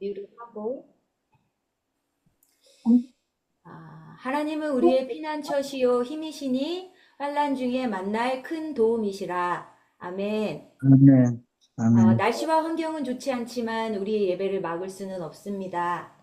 준비를 하고, 하나님은 우리의 피난처시요 힘이시니 환난 중에 만날 큰 도움이시라. 아멘. 아멘. 아멘. 날씨와 환경은 좋지 않지만 우리의 예배를 막을 수는 없습니다.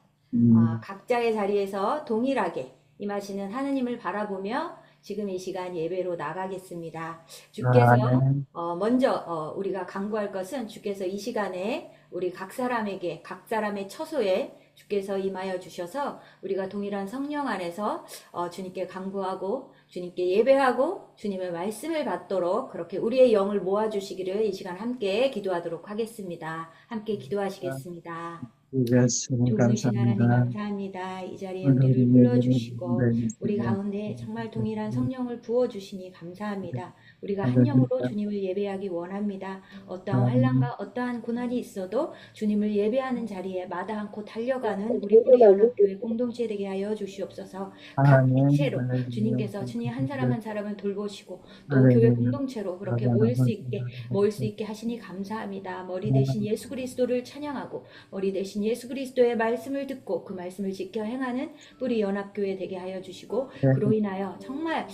각자의 자리에서 동일하게 임하시는 하느님을 바라보며 지금 이 시간 예배로 나가겠습니다. 주께서 아멘. 먼저 우리가 간구할 것은 주께서 이 시간에 우리 각 사람에게 각 사람의 처소에 주께서 임하여 주셔서 우리가 동일한 성령 안에서 주님께 간구하고 주님께 예배하고 주님의 말씀을 받도록 그렇게 우리의 영을 모아주시기를 이 시간 함께 기도하도록 하겠습니다. 함께 기도하시겠습니다. 좋으신 하나님 감사합니다. 감사합니다. 이 자리에 우리를 불러주시고 우리 가운데 정말 동일한 성령을 부어주시니 감사합니다. 우리가 한 영으로 주님을 예배하기 원합니다. 어떠한 환난과 어떠한 고난이 있어도 주님을 예배하는 자리에 마다 않고 달려가는 우리 연합교회 공동체 되게 하여 주시옵소서. 각 지체로 주님께서 주님 한 사람 한 사람을 돌보시고 또 교회 공동체로 그렇게 모일 수 있게 하시니 감사합니다. 머리 대신 예수 그리스도를 찬양하고 머리 대신 예수 그리스도의 말씀을 듣고 그 말씀을 지켜 행하는 뿌리 연합교회 되게 하여 주시고 그로 인하여 정말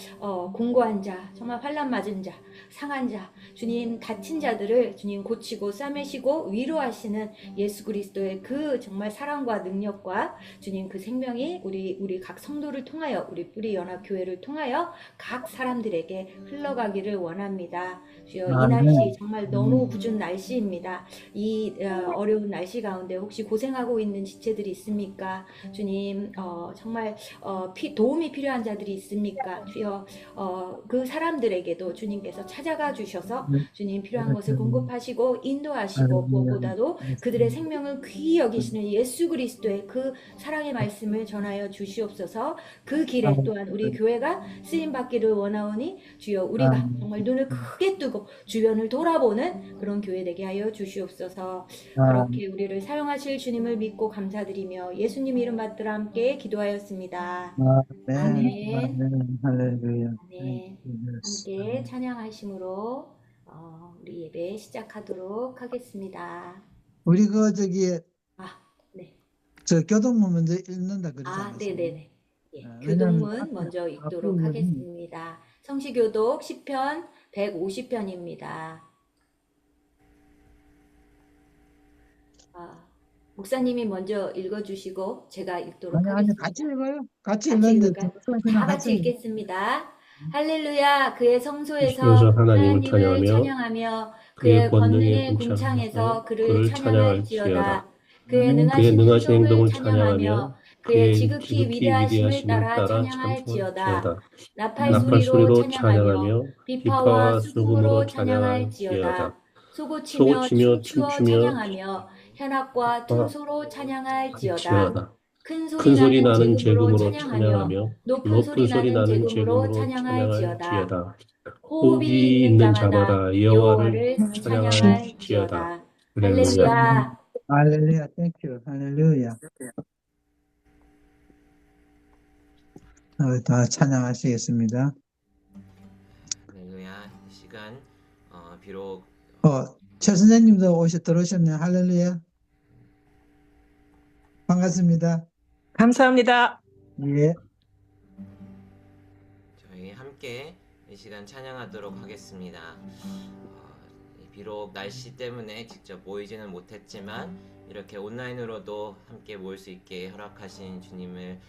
공고한 자, 정말 환난 맞은 자, 상한 자, 주님 다친 자들을 주님 고치고 싸매시고 위로하시는 예수 그리스도의 그 정말 사랑과 능력과 주님 그 생명이 우리 각 성도를 통하여 우리 뿌리 연합교회를 통하여 각 사람들에게 흘러가기를 원합니다. 주여 이 날씨 정말 너무 궂은 날씨입니다. 이 어려운 날씨 가운데 혹시 고생하고 있는 지체들이 있습니까? 주님 정말 도움이 필요한 자들이 있습니까? 주여 그 사람들에게도 주님께서 찾아가 주셔서 주님 필요한 것을 공급하시고 인도하시고 무엇보다도 그들의 생명을 귀히 여기시는 예수 그리스도의 그 사랑의 말씀을 전하여 주시옵소서. 그 길에 또한 우리 교회가 쓰임받기를 원하오니 주여 우리가 정말 눈을 크게 뜨고 주변을 돌아보는 그런 교회 되게 하여 주시옵소서. 그렇게 우리를 사용하실 주님을 믿고 감사드리며 예수님 이름 받들어 함께 기도하였습니다. 아멘. 할렐루야. 아멘. 함께 찬양하심으로 우리 예배 시작하도록 하겠습니다. 우리 네. 저 교동문 먼저 읽는다 그러잖아요. 네네네. 예, 교동문 먼저 읽도록 하겠습니다. 성시교독 시편 150편입니다. 목사님이 먼저 읽어주시고 제가 읽도록 하겠습니다. 같이 읽어요. 같이 읽는데 다 같이 읽겠습니다. 할렐루야. 그의 성소에서 하나님을 찬양하며 그의 권능의 궁창에서 그를 찬양할지어다. 그의 능하신 행동을 찬양하며 그의 지극히 위대하심을 따라 찬양할지어다. 나팔 소리로 찬양하며 비파와 수금으로 찬양할지어다. 소고치며 춤추어 찬양하며 현악과 퉁소로 찬양할지어다. 큰 소리 나는 제금으로 찬양하며 높은 소리 나는 제금으로 찬양할지어다. 호흡이 있는 자마다 여호와를 찬양할지어다. 할렐루야. 할렐루야. 땡큐. 할렐루야. 다 찬양하시겠습니다. 할렐루야. 이 시간 비록 최 선생님도 들어오셨네요. 할렐루야. 반갑습니다. 감사합니다. 예. 저희 함께 이 시간 찬양하도록 하겠습니다. 비록 날씨 때문에 직접 모이지는 못했지만 이렇게 온라인으로도 함께 모일 수 있게 허락하신 주님을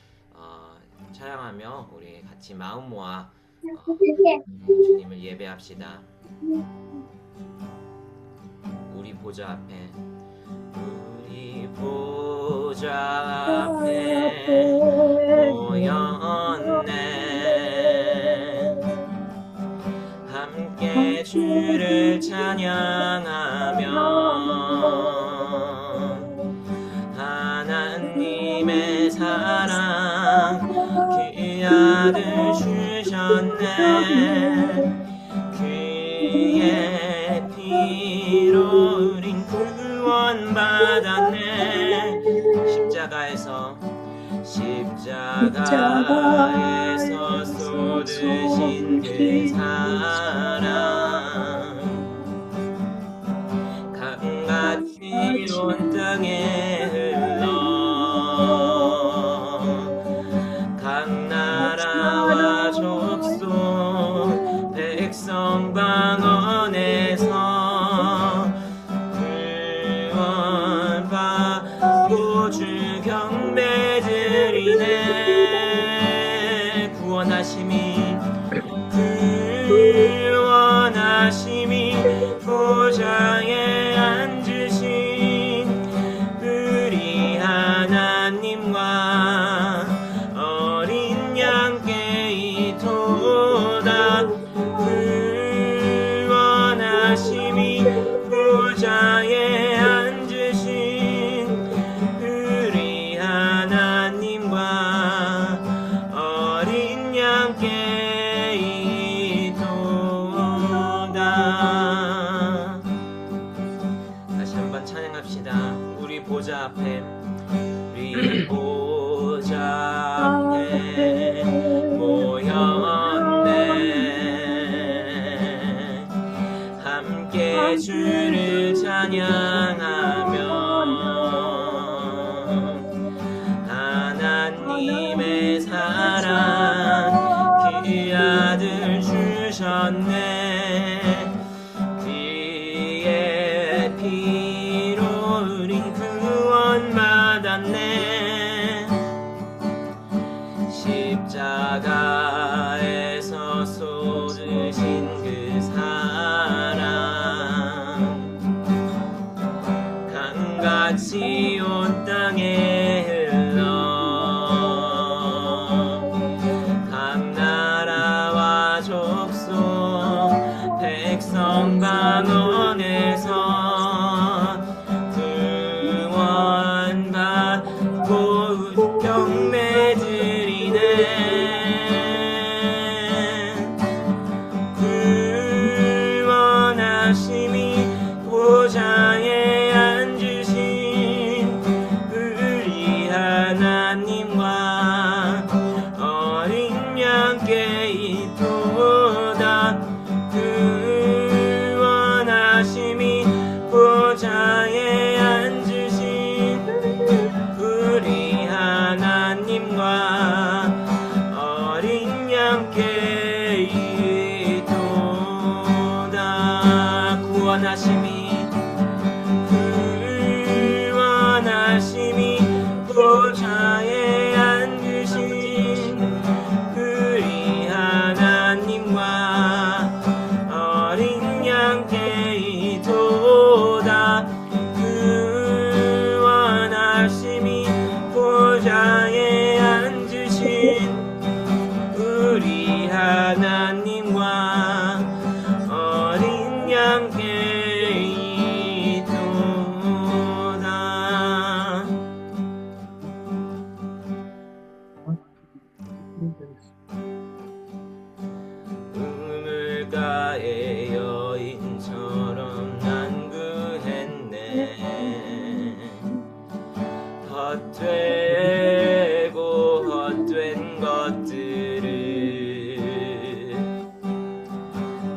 찬양하며 우리 같이 마음 모아 주님을 예배합시다. 우리 보좌 앞에 모였네. 함께 주를 찬양하며 하나님의 사랑 그 아들 주셨네. 그의 피로 우린 구원받았네. 십자가에서 쏟으신 그 사랑 강같이 온 땅에 앞에 우리 보좌에 모였네. 함께 주를 찬양하며 하나님의 사랑 그 아들 주셨네. 그의 피로 우린 구원받았네. 십자가에서 쏟으신 그 사랑 강같이 온 땅에 각 나라와 족속 백성 강원에서 구원받고 경매드리네. 구원하심이 보좌에 앉으신 우리 하나님과 어린 양께 있도다. 구원하심이 보좌에 앉으신 우리 하나님과 어린 양께 있도다. 구원하심이 보좌에 앉으신 우리 하나님과 어린 양께 있도다. 구원하심이 보좌에 앉으신 우리 하나님과 어린 양께 있도다. 우물가의 여인처럼 난구했네. 헛되고 헛된 것들을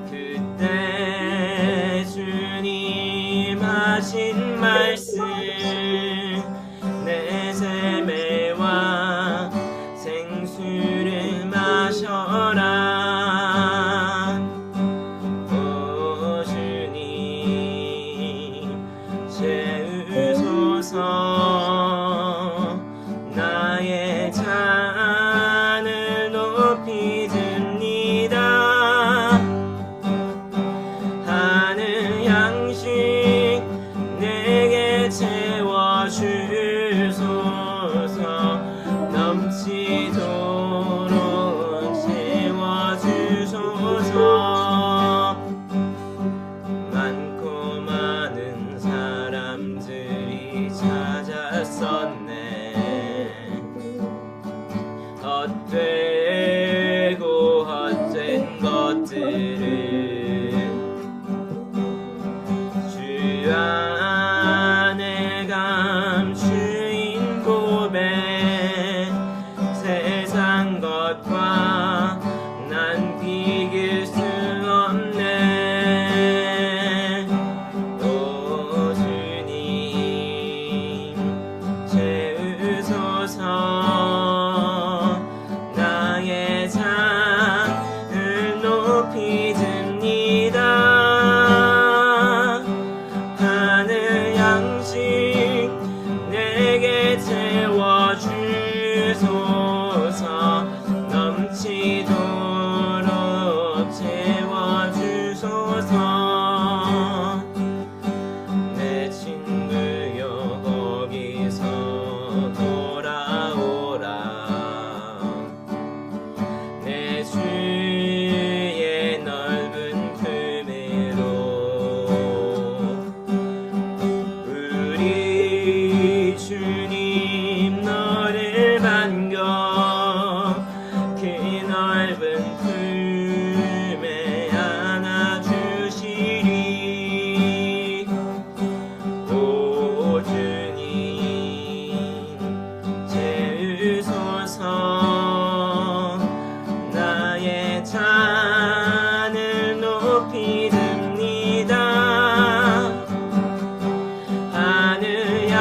그때 주님 하신 말씀 내세매와 생수를 마셔라. 오 주님 채우소서. 나의 잔을 높이 듭니다. 하늘 양식 내게 채워주소서. 넘치도록 채워주소서. 많고 많은 사람들이 찾았었네. 헛되고 헛된 것들을 주 안에 감추인 고백. 세상 것과 난 비길 수 없네. 오 주님 채우소서. 나의 잔을 높이 듭니다. 하늘 양식 내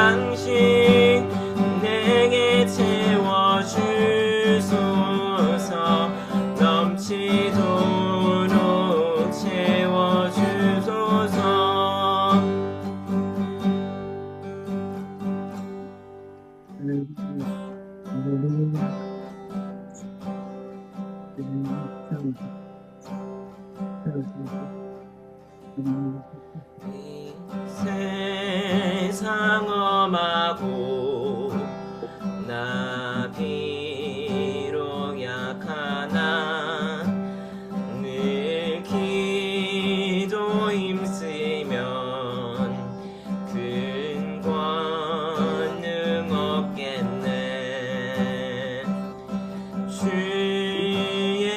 당신 내게 채워주소서 넘치도록 채워주소서 이 세상 엄하고 나 비록 약하나 늘 기도 힘쓰면 큰 권능 얻겠네 주의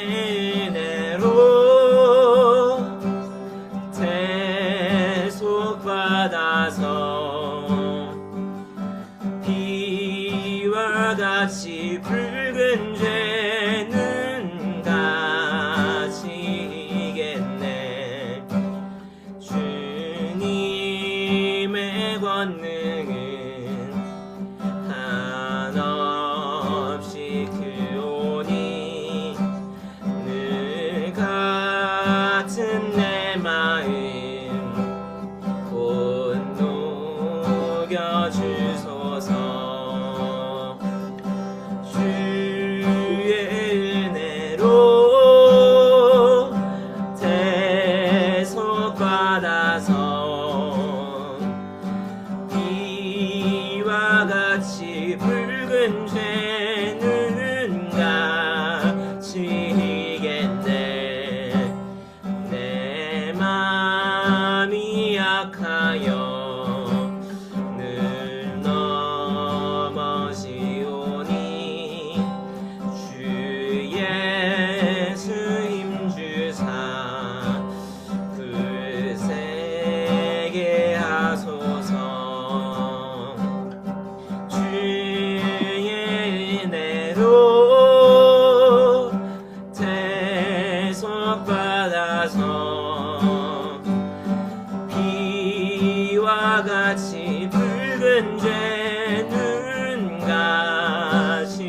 은혜로 대속받아서 비와 같이 붉은 죄는 가시겠네 주님의 권능은 한없이 크오니 늘 같은 내 마음 곧 녹여주소서 주의 은혜로 대속받아서 비와 같이 붉은 죄는 가시겠네 내 맘이 약하여 늘 넘어지오니 주 예수 힘주사 굳세게 하소서 주의 은혜로 대속받아서 비와 같이 붉은 죄는 가시겠네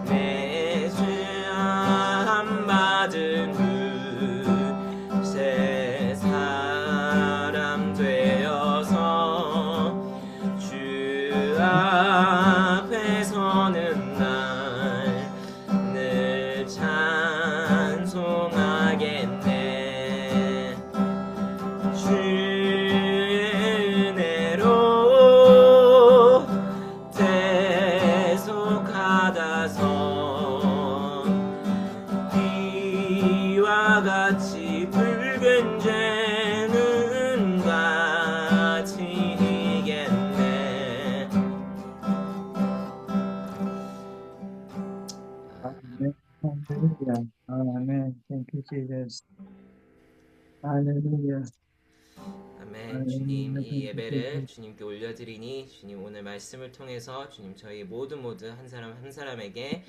내 죄함 받은 후 새 사람 되어서 주 앞에 서는 날 늘 찬송하겠네 주의 은혜로 대속하다서 비와 같이 붉은 죄는 가시겠네 Hallelujah. Amen. Thank you, Jesus. Hallelujah. 아멘. 주님 이 예배를 주님께 올려드리니 주님 오늘 말씀을 통해서 주님 저희 모두 한 사람 한 사람에게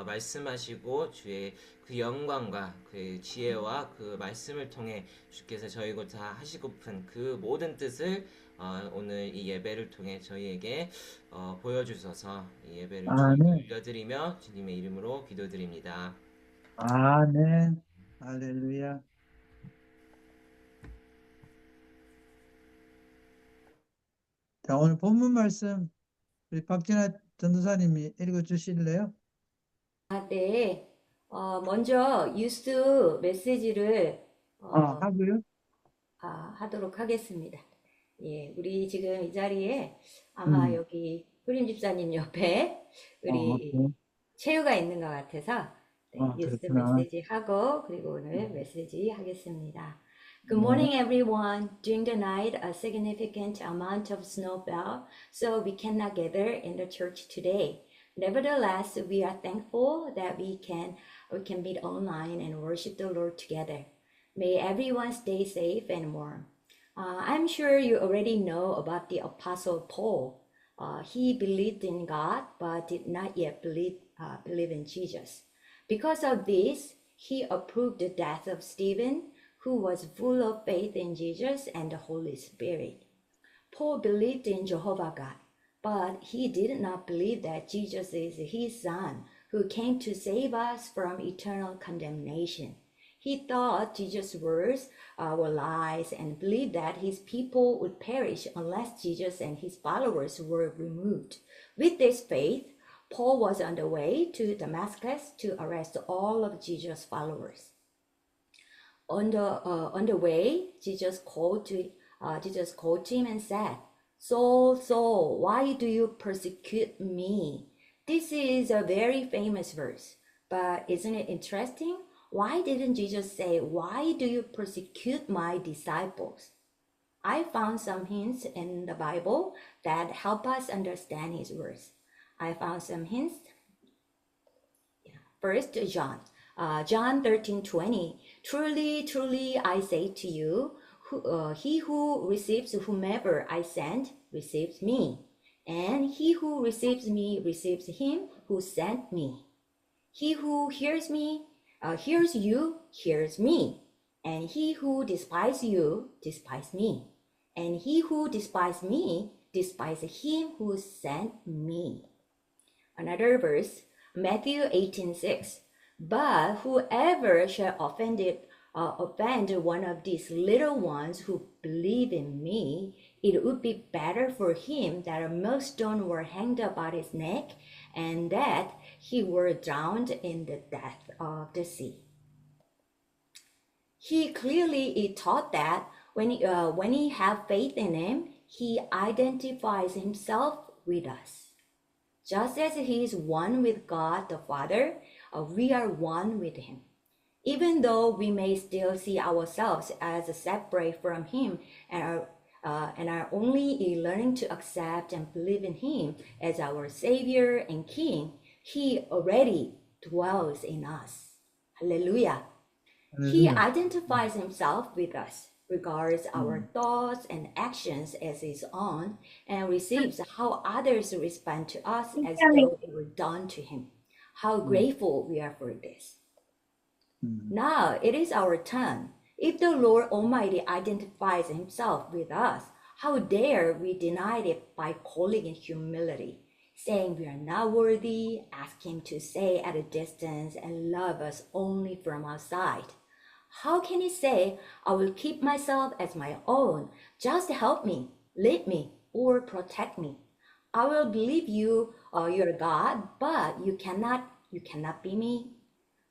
말씀하시고 주의 그 영광과 그 지혜와 그 말씀을 통해 주께서 저희고 다 하시고픈 그 모든 뜻을 오늘 이 예배를 통해 저희에게 보여주셔서 이 예배를 주님께 아멘. 올려드리며 주님의 이름으로 기도드립니다. 아멘. 할렐루야. 자, 오늘 본문 말씀 우리 박진아 전도사님이 읽어 주실래요? 네. 먼저 뉴스 메시지를 하고요. 하도록 하겠습니다. 예, 우리 지금 이 자리에 아마 여기 효림 집사님 옆에 우리 네. 채우가 있는 것 같아서 네, 뉴스 그렇구나. 메시지 하고 그리고 오늘 메시지 하겠습니다. Good morning, everyone. During the night, a significant amount of snow fell, so we cannot gather in the church today. Nevertheless, we are thankful that we can meet online and worship the Lord together. May everyone stay safe and warm. I'm sure you already know about the Apostle Paul. He believed in God, but did not yet believe in Jesus. Because of this, he approved the death of Stephen, who was full of faith in Jesus and the Holy Spirit. Paul believed in Jehovah God, but he did not believe that Jesus is his son who came to save us from eternal condemnation. He thought Jesus' words were lies and believed that his people would perish unless Jesus and his followers were removed. With this faith, Paul was on the way to Damascus to arrest all of Jesus' followers. On the way, Jesus called him and said, "Saul, Saul, why do you persecute me?" This is a very famous verse, but isn't it interesting? Why didn't Jesus say, "Why do you persecute my disciples?" I found some hints in the Bible that help us understand his words. I found some hints. First, John 13:20. Truly, truly, I say to you, he who receives whomever I send receives me, and he who receives me receives him who sent me. He who hears you hears me, and he who despises you despises me, and he who despises me despises him who sent me. Another verse, Matthew 18:6. But whoever shall offend one of these little ones who believe in me, it would be better for him that a millstone were hanged about his neck, and that he were drowned in the depth of the sea. He clearly taught that when he have faith in him, he identifies himself with us. Just as he is one with God the Father, we are one with him. Even though we may still see ourselves as separate from him and are only learning to accept and believe in him as our Savior and King, he already dwells in us. Hallelujah. He Hallelujah. identifies himself with us, regards our thoughts and actions as his own, and receives how others respond to us as though it were done to him. How grateful we are for this. Now it is our turn. If the Lord Almighty identifies himself with us, how dare we deny it by calling it humility, saying we are not worthy, ask him to stay at a distance and love us only from outside? How can he say, "I will keep myself as my own, just help me, lead me, or protect me"? I will believe you're God, but you cannot be me.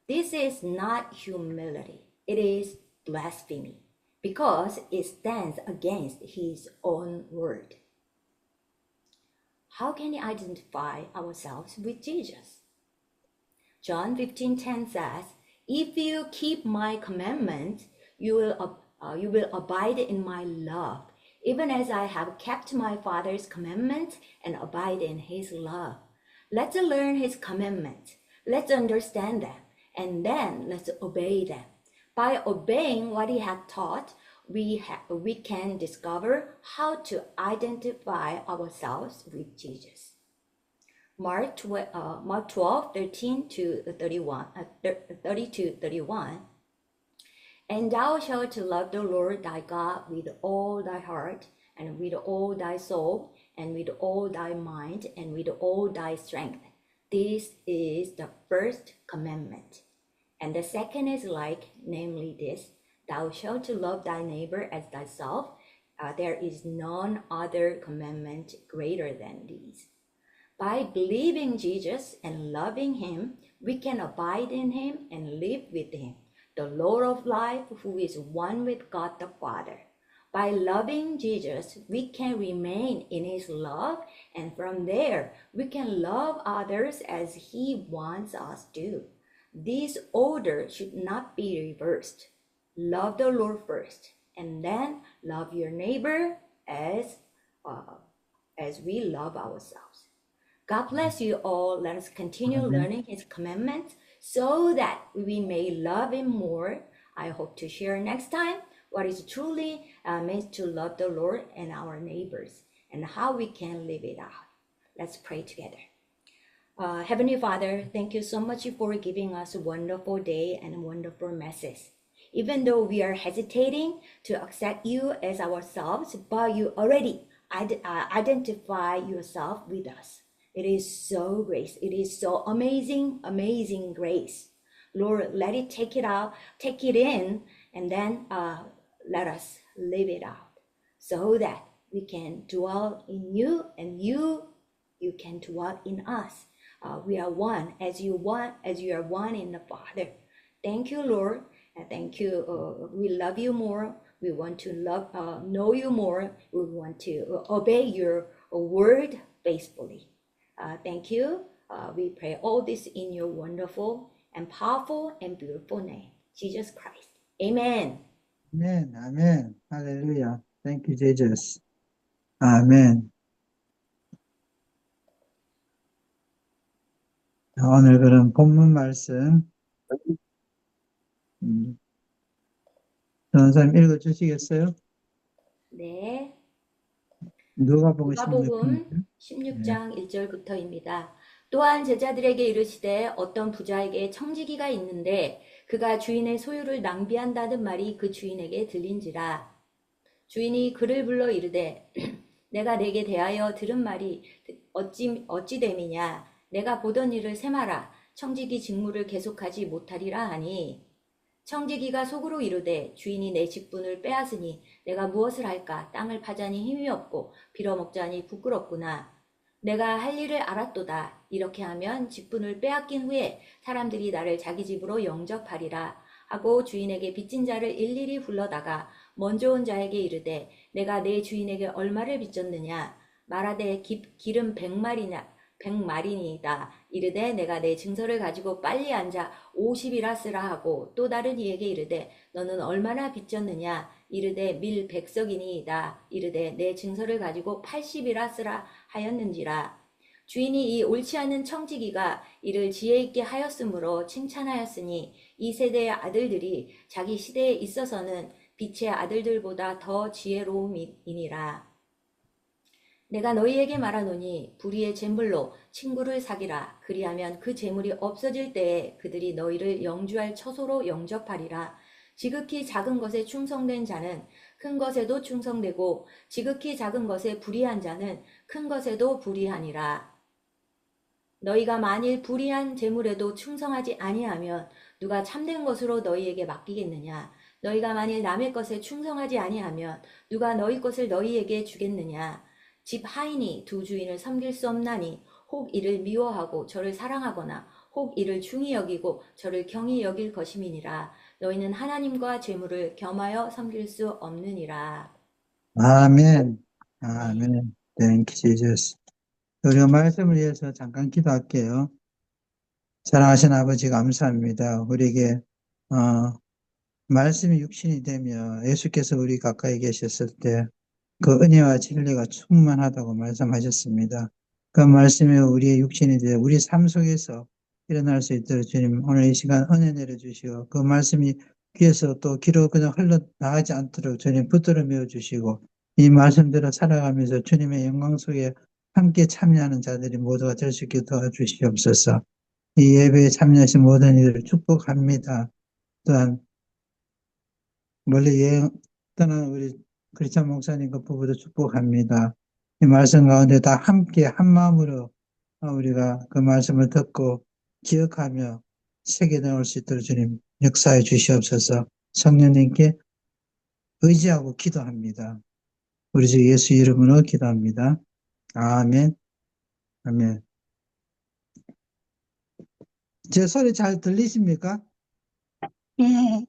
This is not humility. It is blasphemy, because it stands against his own word. How can we identify ourselves with Jesus? John 15:10 says, "If you keep my commandments, you will abide in my love, even as I have kept my Father's commandments and abide in his love." Let's learn his commandments. Let's understand them, and then let's obey them. By obeying what he had taught, we can discover how to identify ourselves with Jesus. Mark 12:32-31. And thou shalt love the Lord thy God with all thy heart, and with all thy soul, and with all thy mind, and with all thy strength. This is the first commandment. And the second is like, namely this, thou shalt love thy neighbor as thyself. There is none other commandment greater than these. By believing Jesus and loving him, we can abide in him and live with him, the Lord of life, who is one with God the Father. By loving Jesus, we can remain in his love, and from there, we can love others as he wants us to. This order should not be reversed. Love the Lord first, and then love your neighbor as we love ourselves. God bless you all. Let us continue learning his commandments so that we may love him more. I hope to share next time what is truly meant to love the Lord and our neighbors, and how we can live it out. Let's pray together. Heavenly Father, thank you so much for giving us a wonderful day and a wonderful message. Even though we are hesitating to accept you as ourselves, but you already identify yourself with us. It is so grace. It is so amazing, amazing grace. Lord, let it take it out, take it in, and then let us live it out so that we can dwell in you and you can dwell in us. We are one as you are one in the Father. Thank you, Lord. Thank you. We love you more. We want to know you more. We want to obey your word faithfully. Thank you. We pray all this in your wonderful and powerful and beautiful name, Jesus Christ. Amen. 아멘, 아멘, 할렐루야. Thank you, Jesus. 아멘. 자, 오늘 그럼 본문 말씀, 전사님 읽어주시겠어요? 네. 누가복음 누가복음 16장. 16장 1절부터입니다. 또한 제자들에게 이르시되 어떤 부자에게 청지기가 있는데 그가 주인의 소유를 낭비한다는 말이 그 주인에게 들린지라. 주인이 그를 불러 이르되 내가 내게 대하여 들은 말이 어찌 됨이냐. 내가 보던 일을 세마라. 청지기 직무를 계속하지 못하리라 하니 청지기가 속으로 이르되 주인이 내 직분을 빼앗으니 내가 무엇을 할까. 땅을 파자니 힘이 없고 빌어먹자니 부끄럽구나. 내가 할 일을 알았도다. 이렇게 하면 직분을 빼앗긴 후에 사람들이 나를 자기 집으로 영접하리라 하고 주인에게 빚진 자를 일일이 불러다가 먼저 온 자에게 이르되 내가 내 주인에게 얼마를 빚졌느냐. 말하되 기름 100마리니이다. 이르되 내가 내 증서를 가지고 빨리 앉아 50이라 쓰라 하고 또 다른 이에게 이르되 너는 얼마나 빚졌느냐. 이르되 밀 100석이니이다. 이르되 내 증서를 가지고 80이라 쓰라 하였는지라. 주인이 이 옳지 않은 청지기가 이를 지혜 있게 하였으므로 칭찬하였으니 이 세대의 아들들이 자기 시대에 있어서는 빛의 아들들보다 더 지혜로움이니라. 내가 너희에게 말하노니 불의의 재물로 친구를 사기라. 그리하면 그 재물이 없어질 때에 그들이 너희를 영주할 처소로 영접하리라. 지극히 작은 것에 충성된 자는 큰 것에도 충성되고 지극히 작은 것에 불의한 자는 큰 것에도 불의하니라. 너희가 만일 불의한 재물에도 충성하지 아니하면 누가 참된 것으로 너희에게 맡기겠느냐. 너희가 만일 남의 것에 충성하지 아니하면 누가 너희 것을 너희에게 주겠느냐. 집 하인이 두 주인을 섬길 수 없나니 혹 이를 미워하고 저를 사랑하거나 혹 이를 중히 여기고 저를 경히 여길 것임이니라. 너희는 하나님과 재물을 겸하여 섬길 수 없느니라. 아멘, 아멘. Thank you, Jesus. 우리가 말씀을 위해서 잠깐 기도할게요. 사랑하신 아버지 감사합니다. 우리에게 말씀이 육신이 되며 예수께서 우리 가까이 계셨을 때 그 은혜와 진리가 충만하다고 말씀하셨습니다. 그 말씀이 우리의 육신이 되어 우리 삶 속에서 일어날 수 있도록 주님 오늘 이 시간 은혜 내려주시고 그 말씀이 귀에서 또 귀로 그냥 흘러나가지 않도록 주님 붙들어 메워주시고 이 말씀대로 살아가면서 주님의 영광 속에 함께 참여하는 자들이 모두가 될 수 있게 도와주시옵소서. 이 예배에 참여하신 모든 이들을 축복합니다. 또한 멀리 여행 떠난 우리 크리스찬 목사님과 부부도 축복합니다. 이 말씀 가운데 다 함께 한 마음으로 우리가 그 말씀을 듣고 기억하며 새겨 넣을 수 있도록 주님 역사해 주시옵소서. 성령님께 의지하고 기도합니다. 우리 주 예수 이름으로 기도합니다. 아멘. 아멘. 제 소리 잘 들리십니까? 네.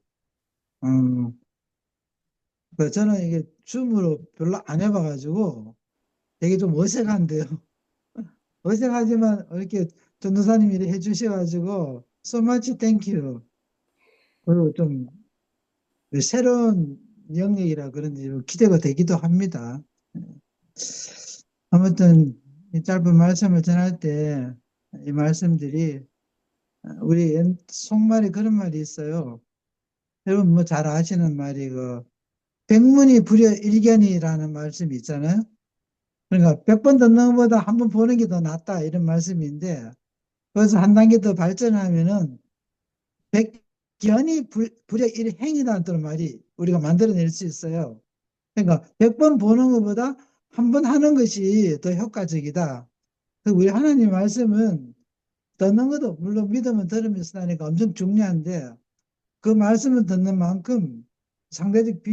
저는 이게 줌으로 별로 안 해봐가지고 되게 좀 어색한데요. 어색하지만 이렇게 전도사님이 이렇게 해주셔가지고 so much thank you. 그리고 좀 새로운 영역이라 그런지 기대가 되기도 합니다. 아무튼 이 짧은 말씀을 전할 때 이 말씀들이 우리 속말에 그런 말이 있어요. 여러분 뭐 잘 아시는 말이 백문이 불여일견이라는 말씀이 있잖아요. 그러니까 100번 듣는 것보다 한 번 보는 게 더 낫다 이런 말씀인데 그래서 한 단계 더 발전하면은 백견이 불여일행이라는 말이 우리가 만들어낼 수 있어요. 그러니까 100번 보는 것보다 한 번 하는 것이 더 효과적이다. 그 우리 하나님 말씀은 듣는 것도 물론 믿으면 들으면서 하니까 엄청 중요한데 그 말씀을 듣는 만큼 상대적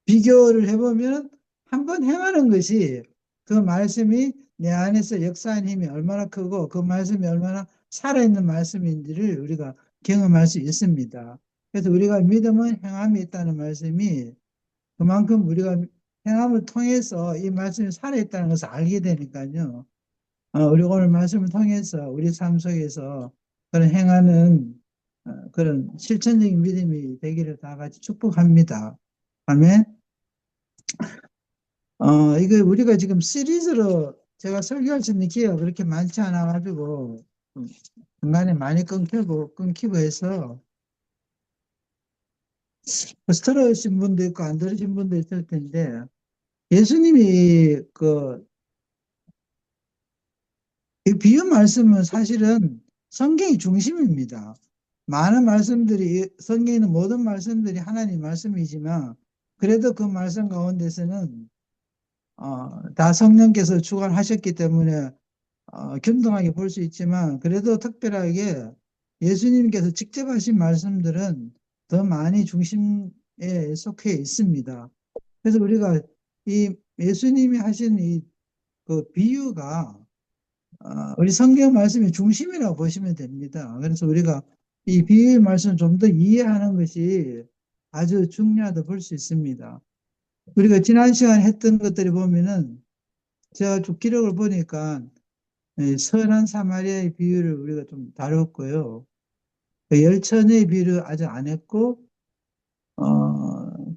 비교를 해보면 한 번 행하는 것이 그 말씀이 내 안에서 역사하는 힘이 얼마나 크고 그 말씀이 얼마나 살아있는 말씀인지를 우리가 경험할 수 있습니다. 그래서 우리가 믿음은 행함이 있다는 말씀이 그만큼 우리가 행함을 통해서 이 말씀이 살아있다는 것을 알게 되니까요. 우리 오늘 말씀을 통해서 우리 삶 속에서 그런 행하는 그런 실천적인 믿음이 되기를 다 같이 축복합니다. 아멘. 이거 우리가 지금 시리즈로 제가 설교할 수 있는 기회가 그렇게 많지 않아가지고 중간에 많이 끊기고 해서 들으신 분도 있고 안 들으신 분도 있을 텐데 예수님이 이 비유 말씀은 사실은 성경이 중심입니다. 많은 말씀들이 성경에 있는 모든 말씀들이 하나님 말씀이지만 그래도 그 말씀 가운데서는 다 성령께서 주관하셨기 때문에 균등하게 볼 수 있지만 그래도 특별하게 예수님께서 직접 하신 말씀들은 더 많이 중심에 속해 있습니다. 그래서 우리가 이 예수님이 하신 이 그 비유가 우리 성경 말씀의 중심이라고 보시면 됩니다. 그래서 우리가 이 비유의 말씀을 좀 더 이해하는 것이 아주 중요하다 볼 수 있습니다. 우리가 지난 시간에 했던 것들이 보면은 제가 쭉 기록을 보니까 선한 사마리아의 비유를 우리가 좀 다뤘고요. 열천의 비유를 아직 안 했고,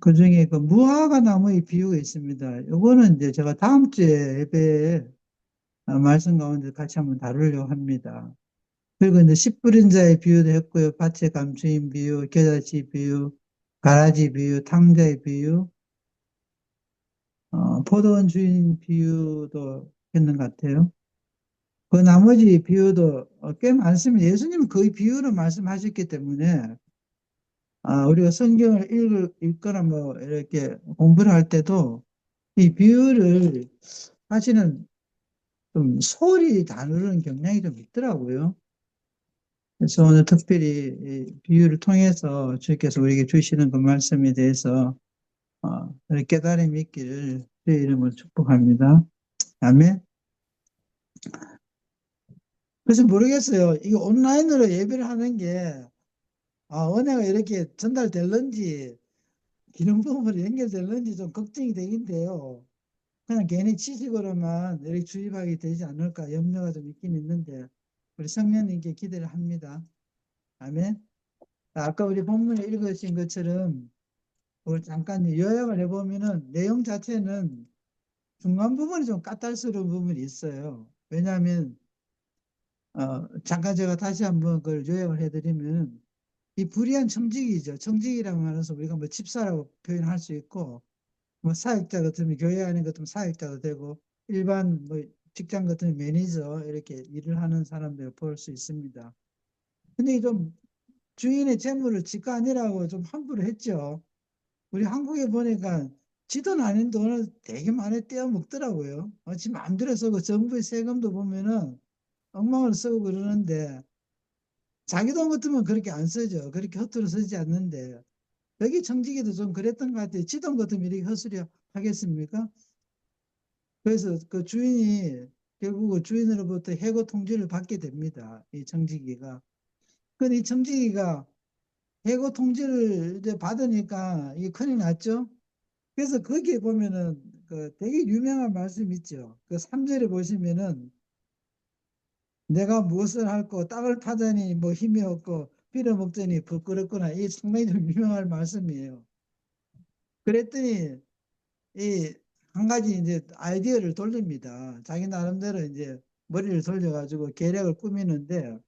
그 중에 그 무화과 나무의 비유가 있습니다. 이거는 이제 제가 다음 주에 예배에 말씀 가운데 같이 한번 다루려고 합니다. 그리고 이제 씨 뿌린 자의 비유도 했고요. 밭에 감추인 비유, 겨자씨 비유, 가라지 비유, 탕자의 비유, 포도원 주인 비유도 했는 것 같아요. 그 나머지 비유도 꽤 많습니다. 예수님은 거의 비유로 말씀하셨기 때문에 우리가 성경을 읽거나 뭐 이렇게 공부를 할 때도 이 비유를 사실은 좀 소홀히 다루는 경향이 좀 있더라고요. 그래서 오늘 특별히 이 비유를 통해서 주께서 우리에게 주시는 그 말씀에 대해서 깨달음이 있기를 주의 이름으로 축복합니다. 아멘. 그래서 모르겠어요. 이거 온라인으로 예배를 하는 게 은혜가 이렇게 전달될는지 기능 부분으로 연결될는지 좀 걱정이 되긴 돼요. 그냥 괜히 지식으로만 이렇게 주입하게 되지 않을까 염려가 좀 있긴 있는데 우리 성령님께 기대를 합니다. 아멘. 아까 우리 본문에 읽으신 것처럼 잠깐 요약을 해보면은 내용 자체는 중간 부분이 좀 까탈스러운 부분이 있어요. 왜냐하면 잠깐 제가 다시 한번 그걸 요약을 해드리면 이 불의한 청직이죠. 청직이라고 하면서 우리가 뭐 집사라고 표현할 수 있고 뭐 사역자 같으면 교회 안에 같으면 사역자도 되고 일반 뭐 직장 같으면 매니저 이렇게 일을 하는 사람들 볼 수 있습니다. 근데 좀 주인의 재물을 지가 아니라고 좀 함부로 했죠. 우리 한국에 보니까 지돈 아닌 돈을 되게 많이 떼어 먹더라고요. 지 마음대로 쓰고 정부의 세금도 보면은 엉망으로 쓰고 그러는데 자기 돈 같으면 그렇게 안 쓰죠. 그렇게 허투루 쓰지 않는데 여기 청지기도 좀 그랬던 것 같아요. 지 돈 같으면 이렇게 헛소리 하겠습니까? 그래서 그 주인이 결국 그 주인으로부터 해고 통지를 받게 됩니다. 이 청지기가. 근데 이 청지기가 해고 통지를 이제 받으니까 이게 큰일 났죠. 그래서 거기에 보면은 그 되게 유명한 말씀 있죠. 그 3절에 보시면은 내가 무엇을 할고 땅을 파자니 뭐 힘이 없고 빌어먹자니 부끄럽구나. 이 상당히 좀 유명한 말씀이에요. 그랬더니 이 한 가지 이제 아이디어를 돌립니다. 자기 나름대로 이제 머리를 돌려가지고 계략을 꾸미는데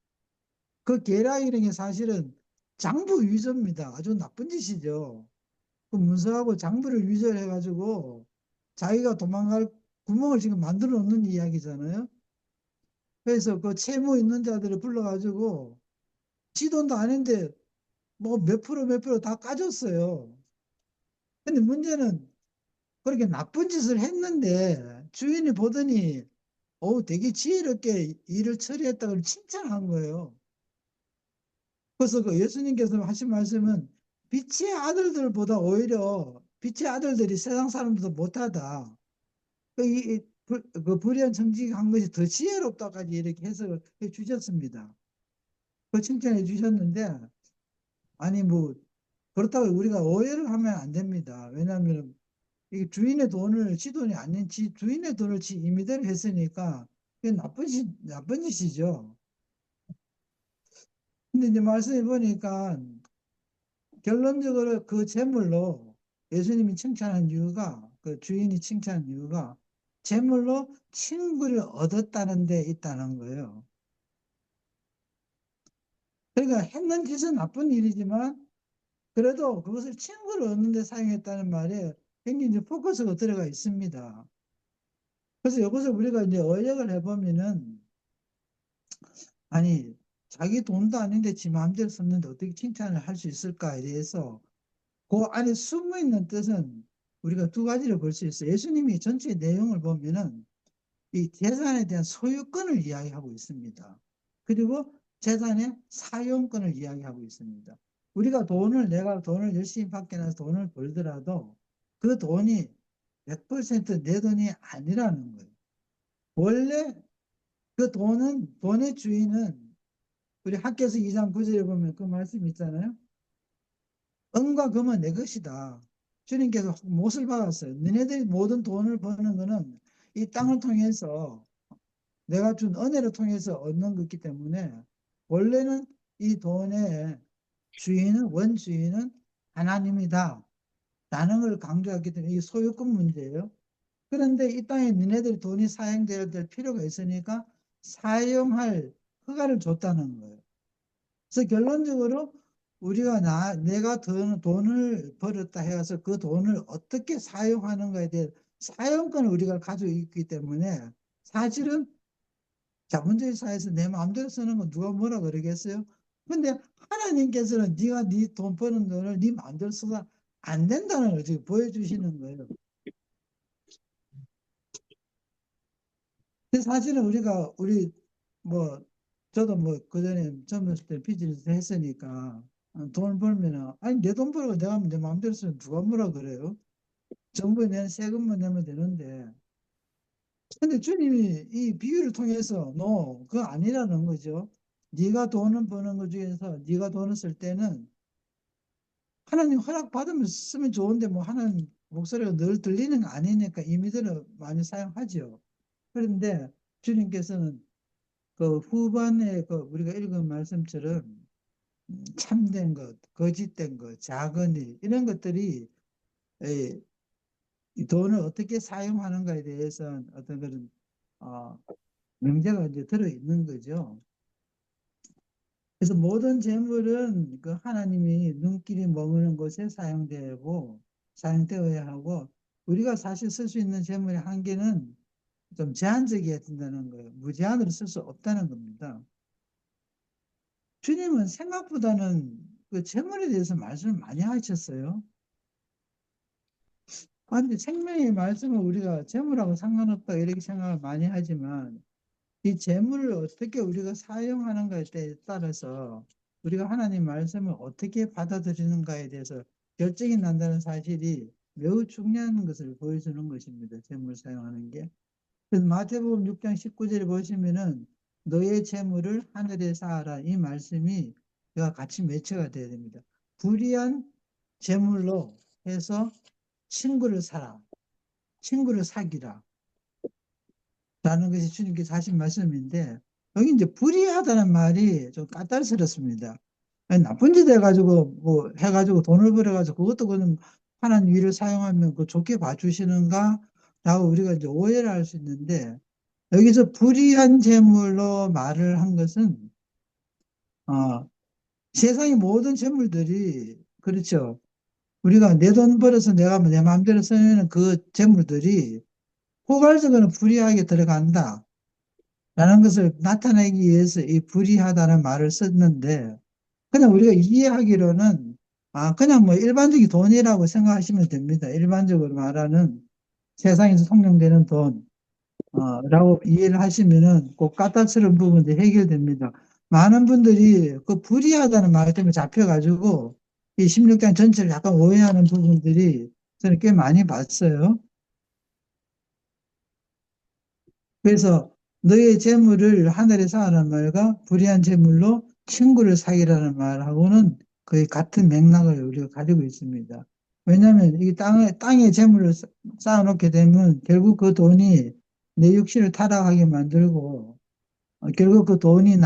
그 계략이라는 게 사실은 장부 위조입니다. 아주 나쁜 짓이죠. 그 문서하고 장부를 위조를 해가지고 자기가 도망갈 구멍을 지금 만들어 놓는 이야기잖아요. 그래서 그 채무 있는 자들을 불러가지고 지 돈도 아닌데 뭐 몇 프로 몇 프로 다 까줬어요. 근데 문제는 그렇게 나쁜 짓을 했는데 주인이 보더니 되게 지혜롭게 일을 처리했다고 칭찬한 거예요. 그래서 그 예수님께서 하신 말씀은 빛의 아들들보다 오히려 빛의 아들들이 세상 사람들도 못하다. 그 불의한 청지기한 것이 더 지혜롭다까지 이렇게 해석을 해 주셨습니다. 그 칭찬해 주셨는데, 아니 뭐 그렇다고 우리가 오해를 하면 안 됩니다. 왜냐하면 이 주인의 돈을 지 돈이 아닌 주인의 돈을 지 임의대로 했으니까 이게 나쁜 짓이죠. 근데 이제 말씀해 보니까 결론적으로 그 재물로 예수님이 칭찬한 이유가, 그 주인이 칭찬한 이유가 재물로 친구를 얻었다는 데 있다는 거예요. 그러니까 했는 짓은 나쁜 일이지만 그래도 그것을 친구를 얻는 데 사용했다는 말에 굉장히 이제 포커스가 들어가 있습니다. 그래서 이것을 우리가 이제 어역을 해보면은, 아니 자기 돈도 아닌데 지 마음대로 썼는데 어떻게 칭찬을 할 수 있을까에 대해서 그 안에 숨어 있는 뜻은 우리가 두 가지를 볼 수 있어요. 예수님이 전체 내용을 보면은 이 재산에 대한 소유권을 이야기하고 있습니다. 그리고 재산의 사용권을 이야기하고 있습니다. 내가 돈을 열심히 받게 나서 돈을 벌더라도 그 돈이 100% 내 돈이 아니라는 거예요. 원래 그 돈의 주인은 우리 학교에서 2장 9절에 보면 그 말씀 있잖아요. 은과 금은 내 것이다. 주님께서 못을 박았어요. 너네들이 모든 돈을 버는 거는 이 땅을 통해서 내가 준 은혜를 통해서 얻는 거기 때문에 원래는 이 돈의 원주인은 하나님이다. 라는 걸 강조했기 때문에 이게 소유권 문제예요. 그런데 이 땅에 너네들 돈이 사용될 필요가 있으니까 사용할 허가를 줬다는 거예요. 그래서 결론적으로 내가 돈을 벌었다 해서 그 돈을 어떻게 사용하는가에 대해 사용권을 우리가 가지고 있기 때문에 사실은 자본주의 사회에서 내 마음대로 쓰는 건 누가 뭐라 그러겠어요? 근데 하나님께서는 네가 네 돈 버는 돈을 네 마음대로 써서 안 된다는 걸 지금 보여주시는 거예요. 근데 사실은 뭐 저도 뭐 그전에 젊었을 때 비즈니스 했으니까 돈을 벌면은 아니 내 돈 벌고 내가 내 마음대로 쓰면 누가 뭐라 그래요? 정부에 내는 세금만 내면 되는데. 근데 주님이 이 비유를 통해서 그거 아니라는 거죠. 네가 돈을 버는 것 중에서 네가 돈을 쓸 때는 하나님 허락 받으면 쓰면 좋은데 뭐 하나님 목소리가 늘 들리는 거 아니니까 임의대로 많이 사용하죠. 그런데 주님께서는 그 후반에 그 우리가 읽은 말씀처럼 참된 것, 거짓된 것, 작은 일 이런 것들이 이 돈을 어떻게 사용하는가에 대해서는 어떤 그런 어, 명제가 이제 들어 있는 거죠. 그래서 모든 재물은 그 하나님이 눈길이 머무는 곳에 사용되어야 하고 우리가 사실 쓸 수 있는 재물의 한계는 좀 제한적이어야 된다는 거예요. 무제한으로 쓸 수 없다는 겁니다. 주님은 생각보다는 그 재물에 대해서 말씀을 많이 하셨어요. 그런데 생명의 말씀을 우리가 재물하고 상관없다 이렇게 생각을 많이 하지만 이 재물을 어떻게 우리가 사용하는가에 따라서 우리가 하나님 말씀을 어떻게 받아들이는가에 대해서 결정이 난다는 사실이 매우 중요한 것을 보여주는 것입니다. 재물 사용하는 게. 그래서 마태복음 6장 19절에 보시면은 너의 재물을 하늘에 쌓아라. 이 말씀이 우리가 같이 매체가 돼야 됩니다. 불의한 재물로 해서 친구를 사라. 친구를 사귀라. 라는 것이 주님께서 하신 말씀인데 여기 이제 불의하다는 말이 좀 까탈스럽습니다. 아니, 나쁜 짓 해가지고 뭐 해가지고 돈을 벌어가지고 그것도 그는 하나님 위를 사용하면 그 좋게 봐주시는가? 라고 우리가 이제 오해를 할 수 있는데 여기서 불의한 재물로 말을 한 것은 세상의 모든 재물들이 그렇죠. 우리가 내 돈 벌어서 내가 내 마음대로 쓰는 그 재물들이 포괄적으로 불의하게 들어간다. 라는 것을 나타내기 위해서 이 불의하다는 말을 썼는데, 그냥 우리가 이해하기로는, 그냥 뭐 일반적인 돈이라고 생각하시면 됩니다. 일반적으로 말하는 세상에서 성령되는 돈, 라고 이해를 하시면은 꼭 까탈스러운 부분도 해결됩니다. 많은 분들이 그 불의하다는 말 때문에 잡혀가지고 이 16장 전체를 약간 오해하는 부분들이 저는 꽤 많이 봤어요. 그래서 너의 재물을 하늘에 쌓으라는 말과 불의한 재물로 친구를 사귀라는 말하고는 거의 같은 맥락을 우리가 가지고 있습니다. 왜냐하면 이 땅에 재물을 쌓아놓게 되면 결국 그 돈이 내 육신을 타락하게 만들고 결국 그 돈이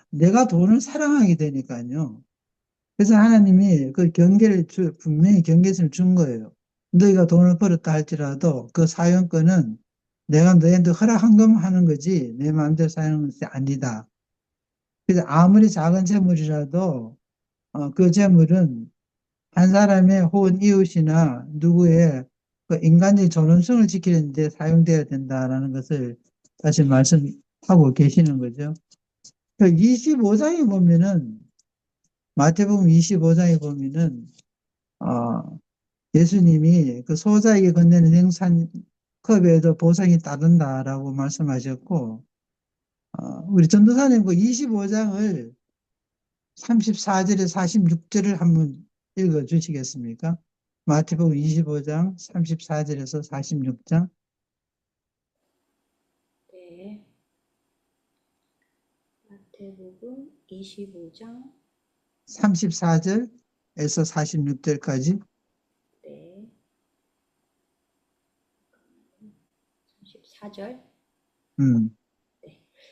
내가 돈을 사랑하게 되니까요. 그래서 하나님이 그 분명히 경계선을 준 거예요. 너희가 돈을 벌었다 할지라도 그 사용권은 내가 너희한테 허락한 것만 하는 거지 내 마음대로 사용하는 것이 아니다. 그래서 아무리 작은 재물이라도 그 재물은 한 사람의 혹은 이웃이나 누구의 그 인간적인 존엄성을 지키는 데 사용되어야 된다라는 것을 다시 말씀하고 계시는 거죠. 25장에 보면은 마태복음 25장에 보면은 예수님이 그 소자에게 건네는 생산컵에도 보상이 따른다라고 말씀하셨고 우리 전도사님 그 25장을 34절에 46절을 한번 읽어 주시겠습니까? 마태복음 25장 34절에서 46장. 네. 마태복음 25장 34절에서 46절까지. 네. 34절.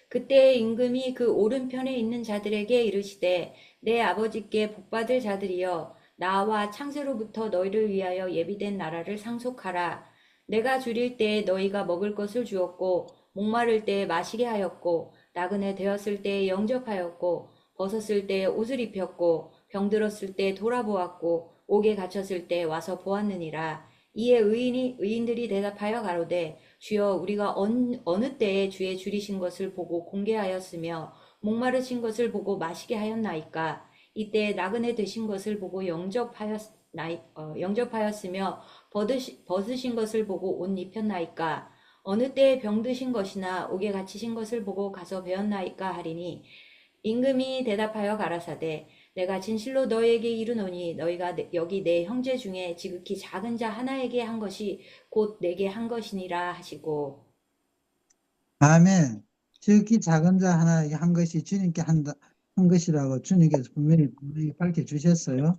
그때 임금이 그 오른편에 있는 자들에게 이르시되 내 아버지께 복받을 자들이여 나와 창세로부터 너희를 위하여 예비된 나라를 상속하라. 내가 줄일 때에 너희가 먹을 것을 주었고 목마를 때에 마시게 하였고 나그네 되었을 때에 영접하였고 벗었을 때에 옷을 입혔고 병들었을 때에 돌아보았고 옥에 갇혔을 때에 와서 보았느니라. 이에 의인들이 대답하여 가로되 주여 우리가 어느 때에 주의 줄이신 것을 보고 공개하였으며 목마르신 것을 보고 마시게 하였나이까. 이때 나그네 되신 것을 보고 영접하였으며 벗으신 것을 보고 옷 입혔나이까. 어느 때에 병드신 것이나 옥에 갇히신 것을 보고 가서 배웠나이까 하리니 임금이 대답하여 가라사대 내가 진실로 너희에게 이르노니 너희가 여기 내 형제 중에 지극히 작은 자 하나에게 한 것이 곧 내게 한 것이니라 하시고. 아멘. 지극히 작은 자 하나에게 한 것이 주님께 한 것이라고 주님께서 분명히 밝혀주셨어요.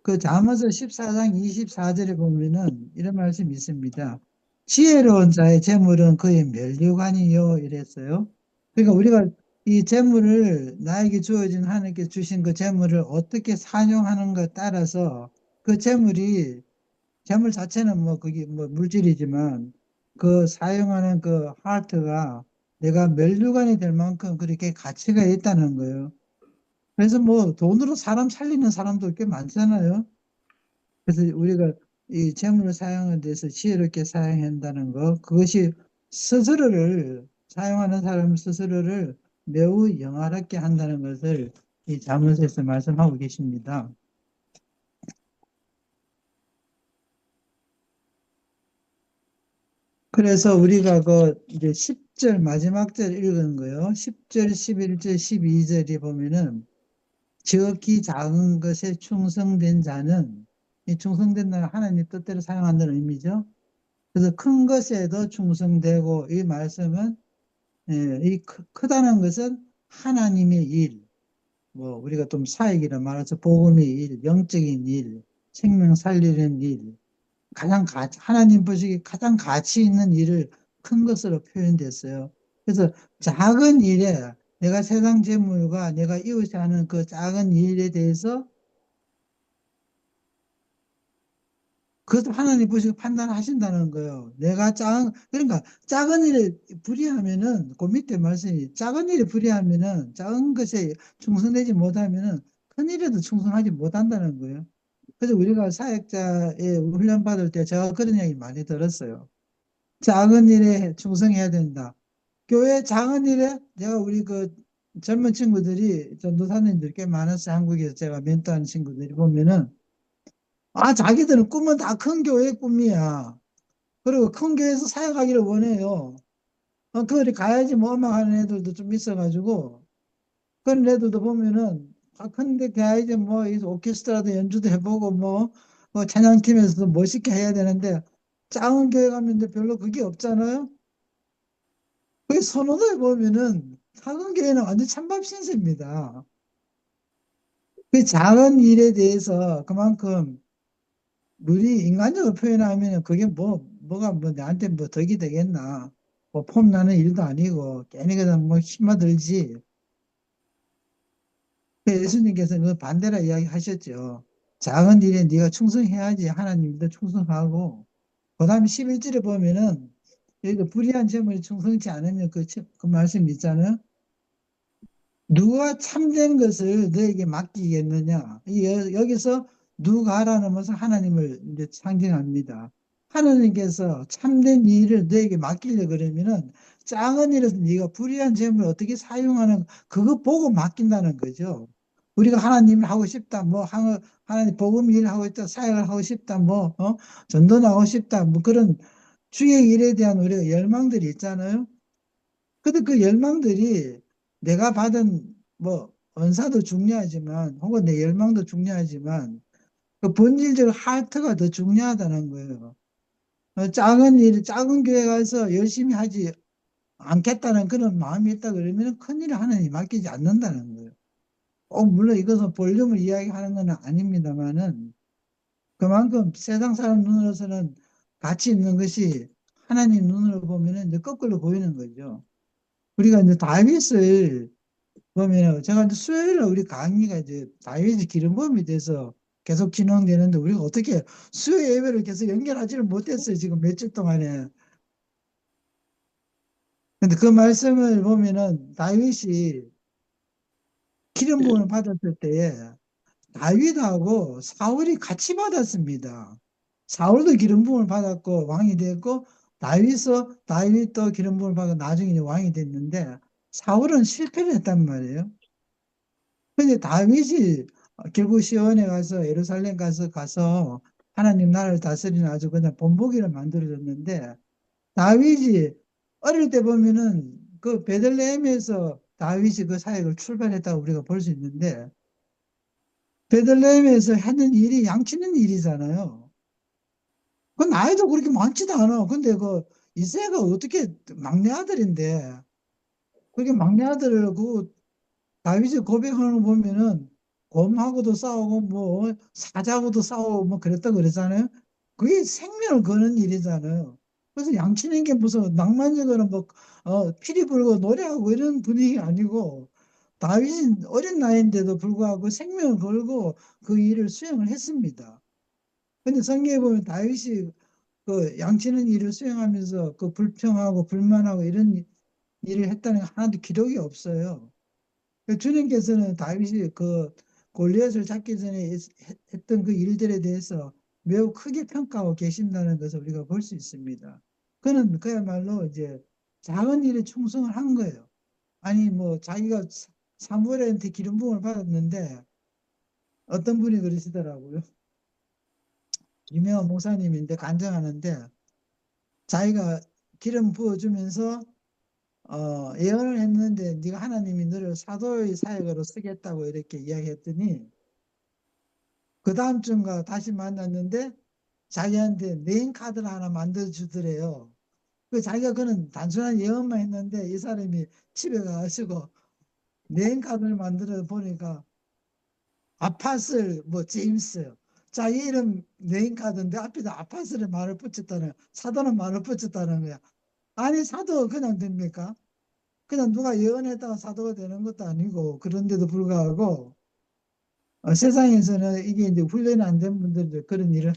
그 잠언서 14장 24절에 보면은 이런 말씀이 있습니다. 지혜로운 자의 재물은 그의 면류관이요 이랬어요. 그러니까 우리가 이 재물을 나에게 주어진 하나님께 주신 그 재물을 어떻게 사용하는가에 따라서 그 재물 자체는 뭐 그게 뭐 물질이지만 그 사용하는 그 하트가 내가 면류관이 될 만큼 그렇게 가치가 있다는 거예요. 그래서 뭐 돈으로 사람 살리는 사람도 꽤 많잖아요. 그래서 우리가 이 재물을 사용하는 데서 지혜롭게 사용해야 한다는 거, 그것이 사용하는 사람 스스로를 매우 영화롭게 한다는 것을 이 잠언서에서 말씀하고 계십니다. 그래서 우리가 이제 10절 마지막 절 읽은 거요. 10절, 11절, 12절이 보면은 지극히 작은 것에 충성된 자는 이 충성된다는 하나님 뜻대로 사용한다는 의미죠. 그래서 큰 것에도 충성되고 이 말씀은 이 크다는 것은 하나님의 일, 뭐 우리가 좀 사역이라 말해서 복음의 일, 영적인 일, 생명 살리는 일, 하나님 보시기에 가장 가치 있는 일을 큰 것으로 표현됐어요. 그래서 작은 일에 내가 세상 재물과 내가 이웃이 하는 그 작은 일에 대해서 그것도 하나님 보시고 판단하신다는 거예요. 그러니까 작은 일에 불의하면은, 그 밑에 말씀이, 작은 일에 불의하면은, 작은 것에 충성되지 못하면은, 큰 일에도 충성하지 못한다는 거예요. 그래서 우리가 사역자의 훈련 받을 때 제가 그런 이야기 많이 들었어요. 작은 일에 충성해야 된다. 교회 작은 일에, 우리 그 젊은 친구들이, 전도사님들 꽤 많았어요. 한국에서 제가 멘토하는 친구들이 보면은, 자기들은 꿈은 다 큰 교회 꿈이야. 그리고 큰 교회에서 사역하기를 원해요. 그리 가야지 뭐 음악하는 애들도 좀 있어가지고 그런 애들도 보면은 큰데 가야지 뭐 이 오케스트라도 연주도 해보고 뭐 찬양팀에서도 멋있게 해야 되는데 작은 교회 가면 이제 별로 그게 없잖아요. 그 선호도에 보면은 작은 교회는 완전 찬밥 신세입니다. 그 작은 일에 대해서 그만큼 우리 인간적으로 표현하면 그게 뭐가 뭐 나한테 뭐 덕이 되겠나. 뭐 폼나는 일도 아니고 괜히 그냥 뭐 힘만 들지. 그 예수님께서는 그 반대라 이야기하셨죠. 작은 일에 네가 충성해야지 하나님도 충성하고 그다음에 11절에 보면은 여기도 불의한 점을 충성치 않으면 그 말씀 있잖아요. 누가 참된 것을 너에게 맡기겠느냐? 여기서 누가라는 것은 하나님을 이제 상징합니다. 하나님께서 참된 일을 너에게 맡기려 그러면은 작은 일에서 네가 불의한 점을 어떻게 사용하는 그거 보고 맡긴다는 거죠. 우리가 하나님을 하고 싶다, 하나님 복음 일을 하고 있다, 사역을 하고 싶다, 전도를 하고 싶다, 뭐 그런 주의 일에 대한 우리가 열망들이 있잖아요. 근데 그 열망들이 내가 받은 은사도 중요하지만 혹은 내 열망도 중요하지만 그 본질적 하트가 더 중요하다는 거예요. 작은 교회 가서 열심히 하지 않겠다는 그런 마음이 있다 그러면 큰일을 하나님 맡기지 않는다는 거예요. 물론 이것은 볼륨을 이야기하는 건 아닙니다만은 그만큼 세상 사람 눈으로서는 가치 있는 것이 하나님 눈으로 보면은 이제 거꾸로 보이는 거죠. 우리가 이제 다윗을 보면 제가 이제 수요일에 우리 강의가 이제 다윗의 기름 부음에 대해서 계속 진행되는데 우리가 어떻게 수요 예배를 계속 연결하지를 못했어요. 지금 며칠 동안에. 근데 그 말씀을 보면은 다윗이 기름 부음을 받았을 때에 다윗하고 사울이 같이 받았습니다. 사울도 기름 부음을 받았고 왕이 됐고 다윗도 기름 부음을 받고 나중에 이제 왕이 됐는데 사울은 실패를 했단 말이에요. 근데 다윗이 결국 시온에 가서 예루살렘 가서 하나님 나라를 다스리는 아주 그냥 본보기를 만들어줬는데 다윗이 어릴 때 보면은 그 베들레헴에서 다윗이 그 사역을 출발했다고 우리가 볼 수 있는데 베들레헴에서 하는 일이 양치는 일이잖아요. 그 나이도 그렇게 많지도 않아. 근데 그 이새가 어떻게 막내 아들인데 그렇게 막내 아들을 다윗이 고백하는 거 보면은 곰하고도 싸우고 사자하고도 싸우고 그랬다 그랬잖아요. 그게 생명을 거는 일이잖아요. 그래서 양치는 게 무슨 낭만적으로 피리 불고 노래하고 이런 분위기 아니고 다윗은 어린 나이인데도 불구하고 생명을 걸고 그 일을 수행을 했습니다. 근데 성경에 보면 다윗이 그 양치는 일을 수행하면서 그 불평하고 불만하고 이런 일을 했다는 게 하나도 기록이 없어요. 주님께서는 다윗이 그 골리앗을 잡기 전에 했던 그 일들에 대해서 매우 크게 평가하고 계신다는 것을 우리가 볼 수 있습니다. 그는 그야말로 이제 작은 일에 충성을 한 거예요. 아니 자기가 사무엘한테 기름 부음을 받았는데 어떤 분이 그러시더라고요. 유명한 목사님인데 간증하는데 자기가 기름 부어주면서 예언을 했는데 네가 하나님이 너를 사도의 사역으로 쓰겠다고 이렇게 이야기했더니 그 다음 주인가 다시 만났는데 자기한테 네임카드를 하나 만들어 주더래요. 자기가 그는 단순한 예언만 했는데 이 사람이 집에 가가지고 네임카드를 만들어 보니까 아파슬 제임스 자기 이름 네임카드인데 앞에다 아파슬의 말을 붙였다는 사도는 말을 붙였다는 거야. 아니 사도 그냥 됩니까? 그냥 누가 예언했다가 사도가 되는 것도 아니고 그런데도 불구하고 세상에서는 이게 이제 훈련이 안 된 분들도 그런 일을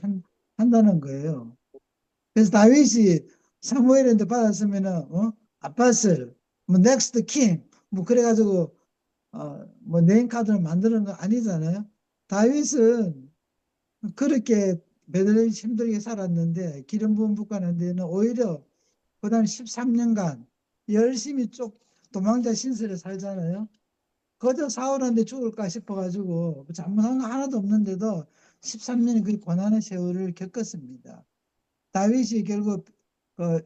한다는 거예요. 그래서 다윗이 사무엘한테 받았으면은 아빠스 넥스트 킹 그래가지고 네임카드를 만드는 거 아니잖아요. 다윗은 그렇게 베들레헴 힘들게 살았는데 기름 부음 붓는 데는 오히려 그다음 13년간 열심히 도망자 신세를 살잖아요. 거저 사울한테 죽을까 싶어가지고 잘못한 거 하나도 없는데도 13년의 그 고난의 세월을 겪었습니다. 다윗이 결국 그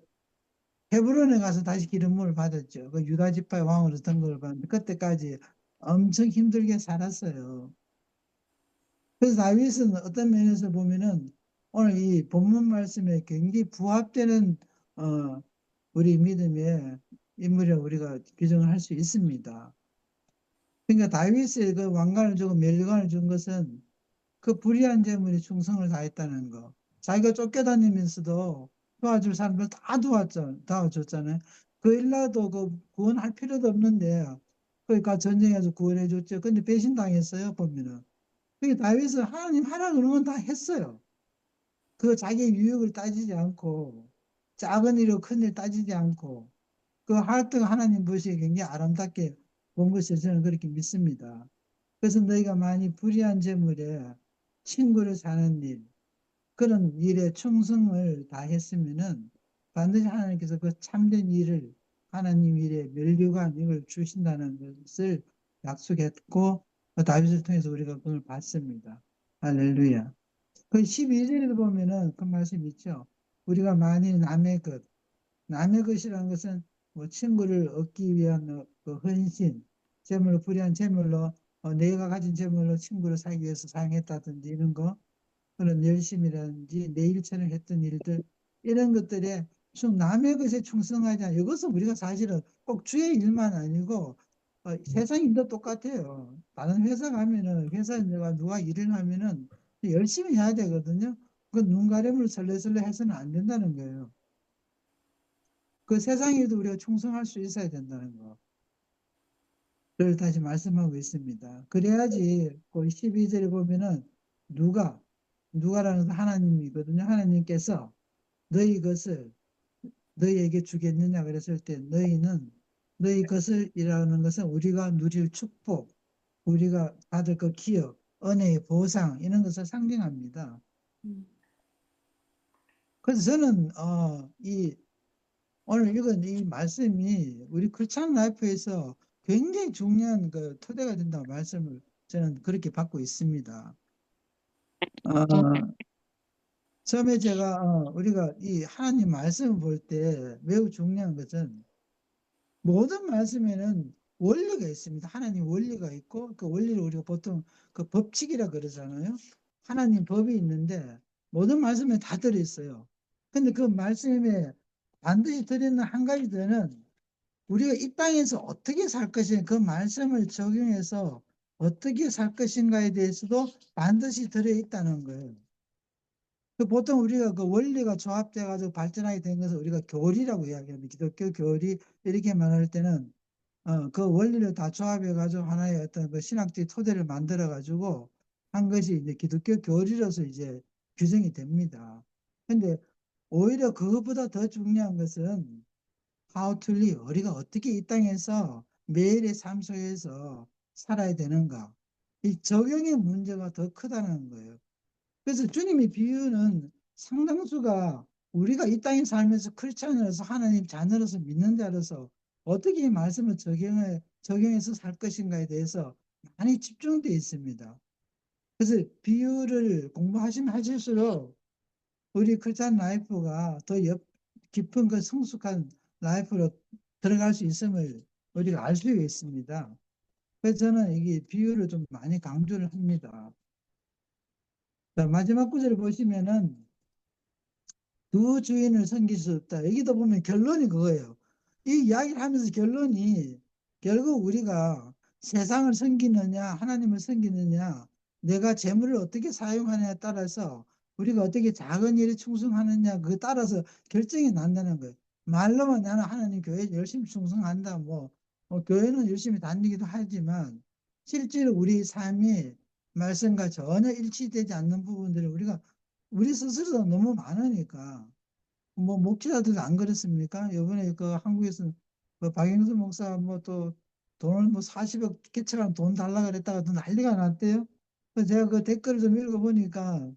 헤브론에 가서 다시 기름부음을 받았죠. 그 유다 지파의 왕으로 등극을 받는데 그때까지 엄청 힘들게 살았어요. 그래서 다윗은 어떤 면에서 보면은 오늘 이 본문 말씀에 굉장히 부합되는 어, 우리 믿음의 인물이라고 우리가 규정을 할 수 있습니다. 그러니까 다윗의 그 왕관을 주고 멸관을 준 것은 그 불의한 재물에 충성을 다했다는 거. 자기가 쫓겨다니면서도 도와줄 사람들 다 도와줬잖아요. 그 일라도 그 구원할 필요도 없는데, 그러니까 전쟁에서 구원해 줬죠. 근데 배신당했어요, 보면은. 그러니까 다윗은 하나님 하라 그러는 건 다 했어요. 그 자기의 유익을 따지지 않고, 작은 일이고 큰 일 따지지 않고, 그 활동 하나님 보시기에 굉장히 아름답게 본 것을 저는 그렇게 믿습니다. 그래서 너희가 많이 불의한 재물에 친구를 사는 일, 그런 일에 충성을 다했으면은 반드시 하나님께서 그 참된 일을 하나님 일에 면류관 이걸 주신다는 것을 약속했고 다윗을 통해서 우리가 그걸 봤습니다. 할렐루야. 그 12절에도 보면은 그 말씀 있죠. 우리가 만일 남의 것이라는 것은 뭐 친구를 얻기 위한 그 헌신, 재물로 불의한 재물로 내가 가진 재물로 친구를 사기 위해서 사용했다든지 이런 거, 그런 열심이라든지 내 일처럼 했던 일들 이런 것들에 남의 것에 충성하지 않아. 이것은 우리가 사실은 꼭 주의 일만 아니고 세상 일도 똑같아요. 다른 회사 가면은 회사에 누가 일을 하면은 열심히 해야 되거든요. 그 눈 가림으로 설레설레 해서는 안 된다는 거예요. 그 세상에도 우리가 충성할 수 있어야 된다는 거를 다시 말씀하고 있습니다. 그래야지 그 12절에 보면은 누가라는 것은 하나님이거든요. 하나님께서 너희 것을 너희에게 주겠느냐 그랬을 때 너희 것을이라는 것은 우리가 누릴 축복, 우리가 받을 그 기업, 은혜의 보상 이런 것을 상징합니다. 음. 그래서 저는 이 오늘 읽은 이 말씀이 우리 크리스찬 라이프에서 굉장히 중요한 그 토대가 된다고 말씀을 저는 그렇게 받고 있습니다. 어, 처음에 제가 우리가 이 하나님 말씀을 볼 때 매우 중요한 것은 모든 말씀에는 원리가 있습니다. 하나님 원리가 있고 그 원리를 우리가 보통 그 법칙이라 그러잖아요. 하나님 법이 있는데 모든 말씀에 다 들어있어요. 근데 그 말씀에 반드시 들어있는 한 가지 더는 우리가 이 땅에서 어떻게 살 것인가 그 말씀을 적용해서 어떻게 살 것인가에 대해서도 반드시 들어있다는 거예요. 그 보통 우리가 그 원리가 조합돼 가지고 발전하게 된 것을 우리가 교리라고 이야기합니다. 기독교 교리 이렇게 말할 때는 그 원리를 다 조합해 가지고 하나의 어떤 그 신학적 토대를 만들어 가지고 한 것이 이제 기독교 교리로서 이제 규정이 됩니다. 근데 오히려 그것보다 더 중요한 것은 how to live, 우리가 어떻게 이 땅에서 매일의 삶 속에서 살아야 되는가. 이 적용의 문제가 더 크다는 거예요. 그래서 주님의 비유는 상당수가 우리가 이 땅에 살면서 크리스찬으로서 하나님 자녀로서 믿는 자로서 어떻게 이 말씀을 적용해서 살 것인가에 대해서 많이 집중되어 있습니다. 그래서 비유를 공부하시면 하실수록 우리 크리스찬 라이프가 더 깊은 그 성숙한 라이프로 들어갈 수 있음을 우리가 알 수 있습니다. 그래서 저는 이게 비유를 좀 많이 강조를 합니다. 자, 마지막 구절을 보시면은 두 주인을 섬길 수 없다. 여기도 보면 결론이 그거예요. 이 이야기를 하면서 결론이 결국 우리가 세상을 섬기느냐 하나님을 섬기느냐 내가 재물을 어떻게 사용하느냐에 따라서 우리가 어떻게 작은 일에 충성하느냐 그에 따라서 결정이 난다는 거예요. 말로만 나는 하나님 교회에 열심히 충성한다. 교회는 열심히 다니기도 하지만 실제로 우리 삶이 말씀과 전혀 일치되지 않는 부분들을 우리 스스로도 너무 많으니까 목회자들도 안 그렇습니까? 이번에 그 한국에서 그 박영수 목사 또 돈을 40억 개처럼 돈 달라 그랬다가 또 난리가 났대요. 그래서 제가 그 댓글을 좀 읽어보니까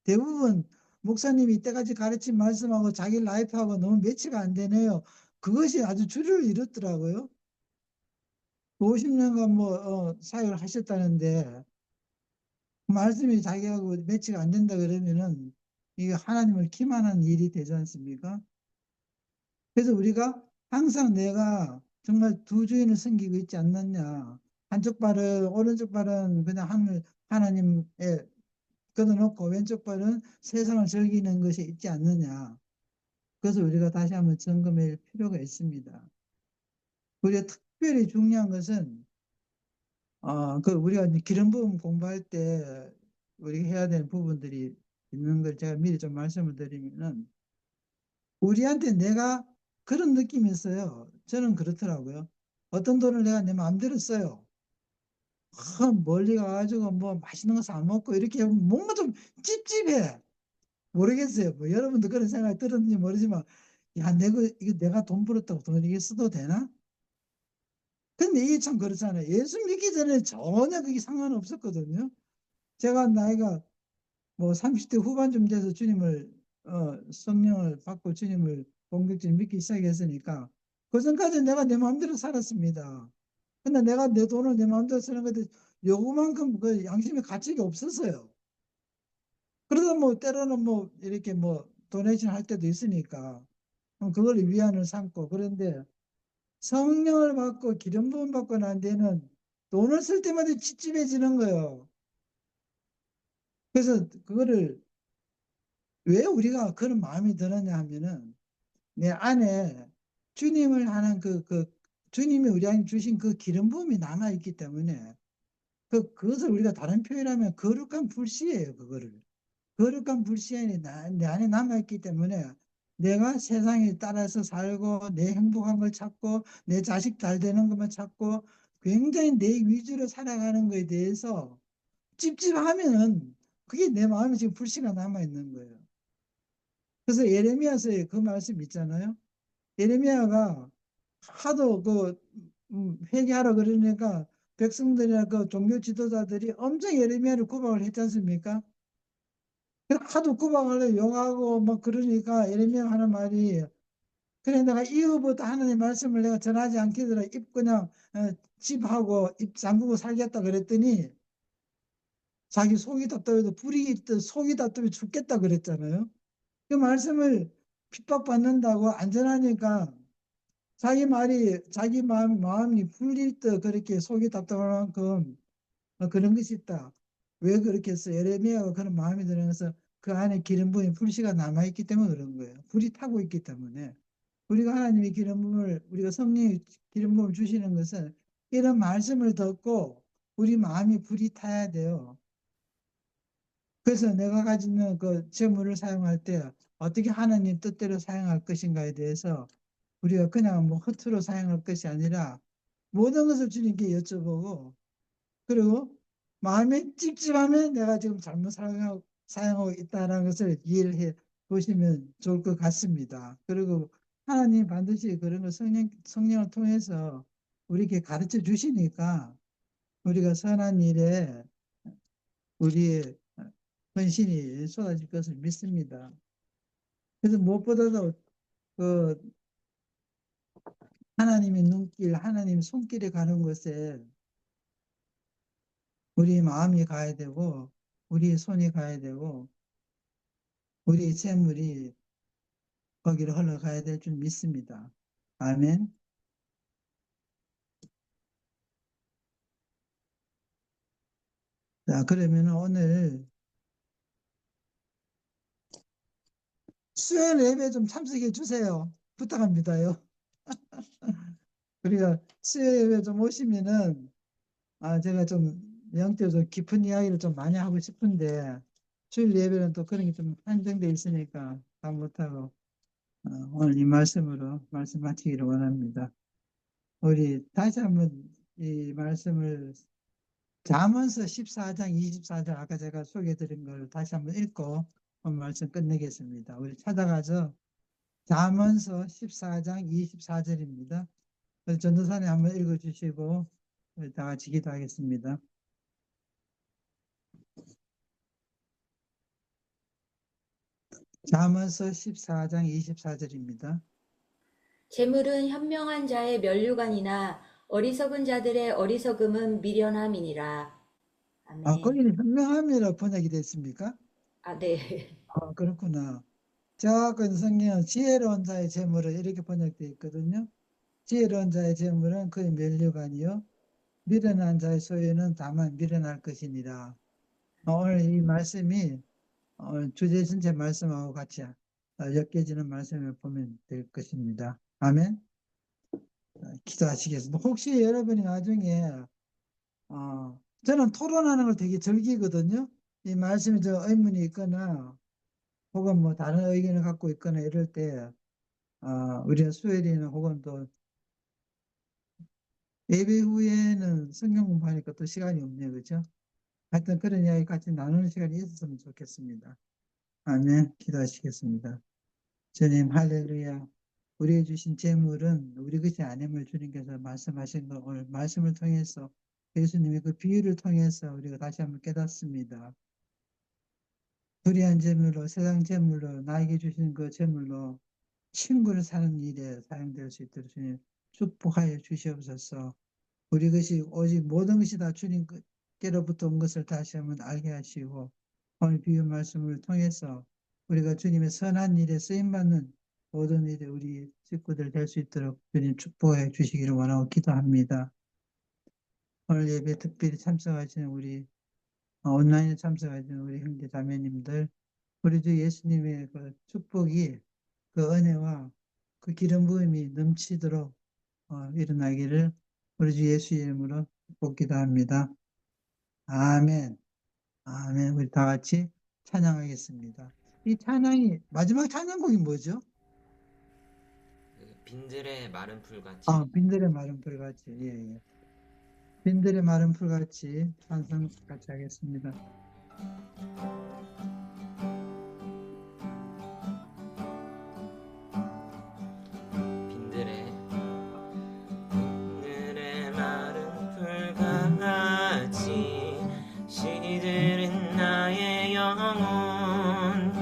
대부분 목사님이 이때까지 가르친 말씀하고 자기 라이프하고 너무 매치가 안 되네요. 그것이 아주 주류를 이뤘더라고요. 50년간 사역을 하셨다는데 말씀이 자기하고 매치가 안 된다 그러면은 이게 하나님을 기만한 일이 되지 않습니까? 그래서 우리가 항상 내가 정말 두 주인을 섬기고 있지 않느냐. 한쪽 발은, 오른쪽 발은 그냥 하나님에 걷어놓고 왼쪽 발은 세상을 즐기는 것이 있지 않느냐. 그래서 우리가 다시 한번 점검할 필요가 있습니다. 우리가 특별히 중요한 것은, 우리가 이제 기름 부음 공부할 때 우리가 해야 되는 부분들이 있는 걸 제가 미리 좀 말씀을 드리면은, 우리한테 내가 그런 느낌이 있어요. 저는 그렇더라고요. 어떤 돈을 내가 내 마음대로 써요. 멀리 가가지고 뭐 맛있는 거 사 먹고 이렇게 하면 뭔가 좀 찝찝해. 모르겠어요. 뭐 여러분도 그런 생각 들었는지 모르지만, 야, 이거 내가 돈 벌었다고 돈 이게 써도 되나? 근데 이게 참 그렇잖아요. 예수 믿기 전에 전혀 그게 상관없었거든요. 제가 나이가 뭐 30대 후반쯤 돼서 성령을 받고 주님을 본격적으로 믿기 시작했으니까, 그 전까지 내가 내 마음대로 살았습니다. 근데 내가 내 돈을 내 마음대로 쓰는 것도 요구만큼 그 양심의 가치가 없었어요. 그러다 뭐 때로는 뭐 이렇게 뭐 도네이션 할 때도 있으니까 그걸 위안을 삼고. 그런데 성령을 받고 기름 부음 받고 난 뒤에는 돈을 쓸 때마다 찝찝해지는 거예요. 그래서 그거를 왜 우리가 그런 마음이 드느냐 하면은, 내 안에 주님을 하는 주님이 우리한테 주신 그 기름 부음이 남아있기 때문에, 그것을 우리가 다른 표현하면 거룩한 불씨예요. 그거를 거룩한 불씨안이 내 안에 남아있기 때문에, 내가 세상에 따라서 살고 내 행복한 걸 찾고 내 자식 잘 되는 것만 찾고 굉장히 내 위주로 살아가는 것에 대해서 찝찝하면은, 그게 내 마음에 지금 불씨가 남아있는 거예요. 그래서 예레미야서에 그 말씀 있잖아요. 예레미야가 하도 회개하라 그러니까 백성들이나 그 종교 지도자들이 엄청 예레미야를 구박을 했지 않습니까? 하도 구박을 욕하고 막 그러니까 예레미야가 하는 말이, 그래 내가 이후부터 하나님 말씀을 내가 전하지 않겠더라, 입 그냥 집하고 입 잠그고 살겠다 그랬더니, 자기 속이 답답해도 불이 있듯 속이 답답해 죽겠다 그랬잖아요. 그 말씀을 핍박받는다고 안전하니까 자기 마음이 풀릴 듯 그렇게 속이 답답할 만큼 그런 것이 있다. 왜 그렇게 했어? 예레미야가 그런 마음이 들어서 그 안에 기름 부음이 불씨가 남아있기 때문에 그런 거예요. 불이 타고 있기 때문에. 우리가 하나님의 기름 부음을, 우리가 성령의 기름 부음을 주시는 것은 이런 말씀을 듣고 우리 마음이 불이 타야 돼요. 그래서 내가 가지는 그 재물을 사용할 때 어떻게 하나님 뜻대로 사용할 것인가에 대해서 우리가 그냥 뭐 허투루 사용할 것이 아니라 모든 것을 주님께 여쭤보고, 그리고 마음에 찝찝하면 내가 지금 잘못 사용하고 있다는 것을 이해를 해 보시면 좋을 것 같습니다. 그리고 하나님 반드시 그런 걸 성령을 통해서 우리에게 가르쳐 주시니까 우리가 선한 일에 우리의 헌신이 쏟아질 것을 믿습니다. 그래서 무엇보다도 그 하나님의 눈길, 하나님의 손길에 가는 것에 우리 마음이 가야 되고, 우리 손이 가야 되고, 우리 재물이 거기로 흘러가야 될 줄 믿습니다. 아멘. 자, 그러면 오늘 수요일 예배 좀 참석해 주세요. 부탁합니다요. 우리가 수요일 예배 좀 오시면은, 제가 좀 영적으로 깊은 이야기를 좀 많이 하고 싶은데, 주일 예배는 또 그런 게 좀 한정돼 있으니까 다 못하고, 오늘 이 말씀으로 말씀 마치기를 원합니다. 우리 다시 한번 이 말씀을, 잠언서 14장 24절 아까 제가 소개해 드린 걸 다시 한번 읽고 오늘 말씀 끝내겠습니다. 우리 찾아가서 잠언서 14장 24절입니다. 전도사님 한번 읽어 주시고 다 같이 기도하겠습니다. 잠언서 14장 24절입니다. 재물은 현명한 자의 면류관이나 어리석은 자들의 어리석음은 미련함이니라. 아멘. 거기는 현명함이라 번역이 됐습니까? 네. 그렇구나. 정확한 성경은 지혜로운 자의 재물은 이렇게 번역되어 있거든요. 지혜로운 자의 재물은 그의 면류관이요 미련한 자의 소유는 다만 미련할 것이니라. 오늘 이 말씀이 주제 전체 말씀하고 같이 엮여지는 말씀을 보면 될 것입니다. 아멘. 기도하시겠습니다. 혹시 여러분이 나중에 저는 토론하는 걸 되게 즐기거든요. 이 말씀에 저 의문이 있거나 혹은 뭐 다른 의견을 갖고 있거나 이럴 때 우리가 수요일이나 혹은 또 예배 후에는 성경 공부하니까 또 시간이 없네요. 그죠? 하여튼 그런 이야기 같이 나누는 시간이 있었으면 좋겠습니다. 아멘. 기도하시겠습니다. 주님 할렐루야. 우리에게 주신 재물은 우리 것이 아님을 주님께서 말씀하신 거 오늘 말씀을 통해서 예수님의 그 비유를 통해서 우리가 다시 한번 깨닫습니다. 불의한 재물로 세상 재물로 나에게 주신 그 재물로 친구를 사는 일에 사용될 수 있도록 주님 축복하여 주시옵소서. 우리 것이 오직 모든 것이 다 주님께로부터 온 것을 다시 한번 알게 하시고 오늘 비유 말씀을 통해서 우리가 주님의 선한 일에 쓰임받는 모든 일에 우리 식구들 될 수 있도록 주님 축복해 주시기를 원하고 기도합니다. 오늘 예배 특별히 참석하시는 우리 온라인에 참석하시는 우리 형제 자매님들 우리 주 예수님의 그 축복이 그 은혜와 그 기름 부음이 넘치도록 일어나기를 우리 주 예수 이름으로 축복 기도합니다. 아멘. 아멘. 우리 다 같이 찬양하겠습니다. 이 찬양이 마지막 찬양곡이 뭐죠? 빈들의 마른 풀같이. 빈들의 마른 풀같이. 예. 빈들의 마른 풀같이 찬송 같이 하겠습니다. 빈들의 마른 풀같이 시들은 나의 영혼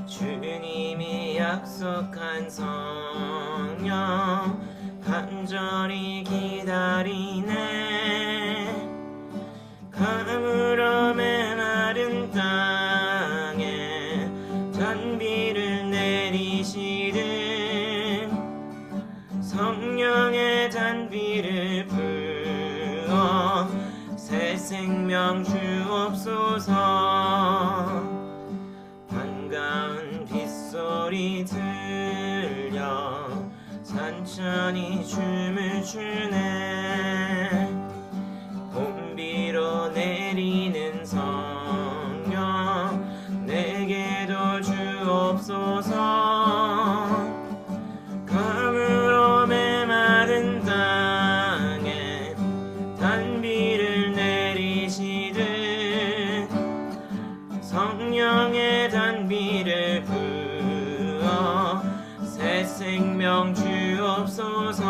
주님이 약속한 성령 간절히 기다리네 가물어 메마른 땅에 잔비를 내리시듯 성령의 잔비를 부어 새 생명 주옵소서 반가운 빗소리 들려 산천이 춤을 추네 봄비로 내리는 성령 내게도 주옵소서 가물어 메마른 땅에 단비를 내리시듯 성령의 단비를 부어 새 생명 주옵소서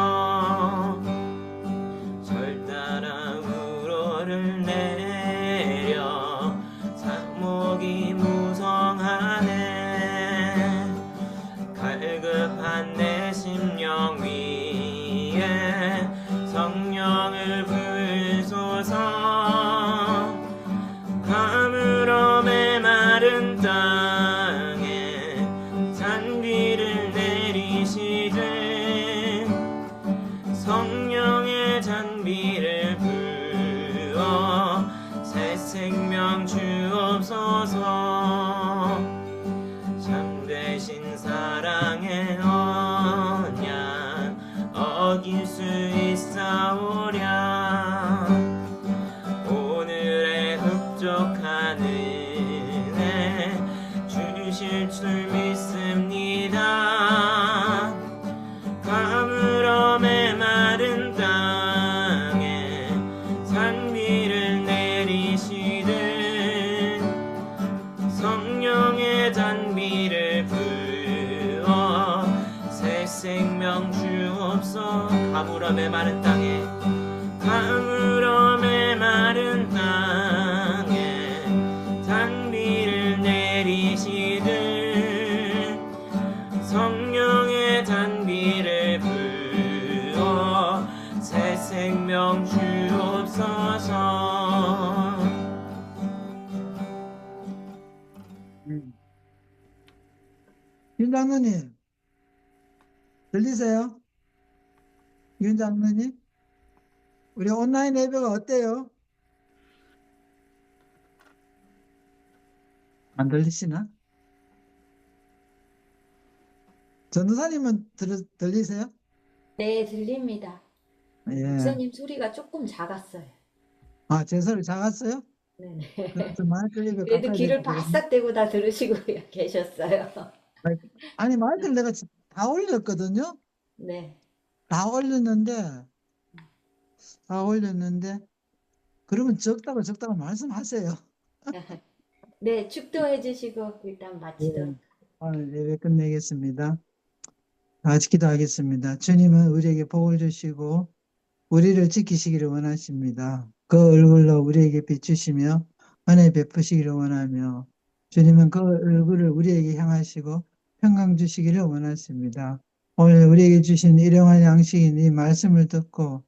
절 따라 우로를 내려 사목이 무성하네 갈급한 내 심령 위에 성령을 부으소서 가물어 메마른 땅에 잔비를 내리시듯 성령의 잔비를 부어 새 생명 주옵소서 참되신 사랑의 언약 어길 수 있사오랴 오늘의 흡족한 은혜 주실 줄 믿습니다 가물어 메마른 땅에 잔비를 내리시듯 성령의 잔비를 부어 새 생명 주옵소서 가물어 메마른 땅에 가물어 메마른 땅에 잔비를 내리시듯 성령의 잔비를 부어 새 생명 주옵소서 장로님, 들리세요? 윤 장로님? 우리 온라인 예배가 어때요? 안 들리시나? 전도사님은 들리세요? 네, 들립니다. 예. 목사님 소리가 조금 작았어요. 아, 제 소리 작았어요? 네네. 그래서 마이크 입에 그래도 가까이 귀를 대고 그러네. 바싹 대고 다 들으시고 계셨어요. 아니, 마이크를 내가 다 올렸거든요? 네. 다 올렸는데, 그러면 적다고 말씀하세요. 네, 축도해 주시고 일단 마치도록. 예. 오늘 예배 끝내겠습니다. 같이 기도하겠습니다. 주님은 우리에게 복을 주시고, 우리를 지키시기를 원하십니다. 그 얼굴로 우리에게 비추시며 은혜 베푸시기를 원하며 주님은 그 얼굴을 우리에게 향하시고 평강 주시기를 원하십니다. 오늘 우리에게 주신 일용할 양식인 이 말씀을 듣고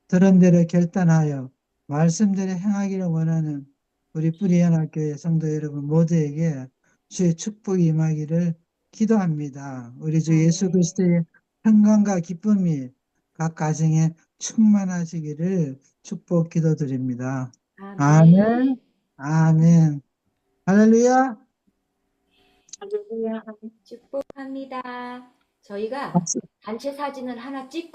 들은 대로 결단하여 말씀대로 행하기를 원하는 우리 뿌리연합교회 성도 여러분 모두에게 주의 축복이 임하기를 기도합니다. 우리 주 예수 아멘. 그리스도의 평강과 기쁨이 각 가정에 충만하시기를 축복 기도드립니다. 아멘, 아멘. 아멘. 할렐루야. 할렐루야. 축복합니다. 저희가 박수. 단체 사진을 하나 찍고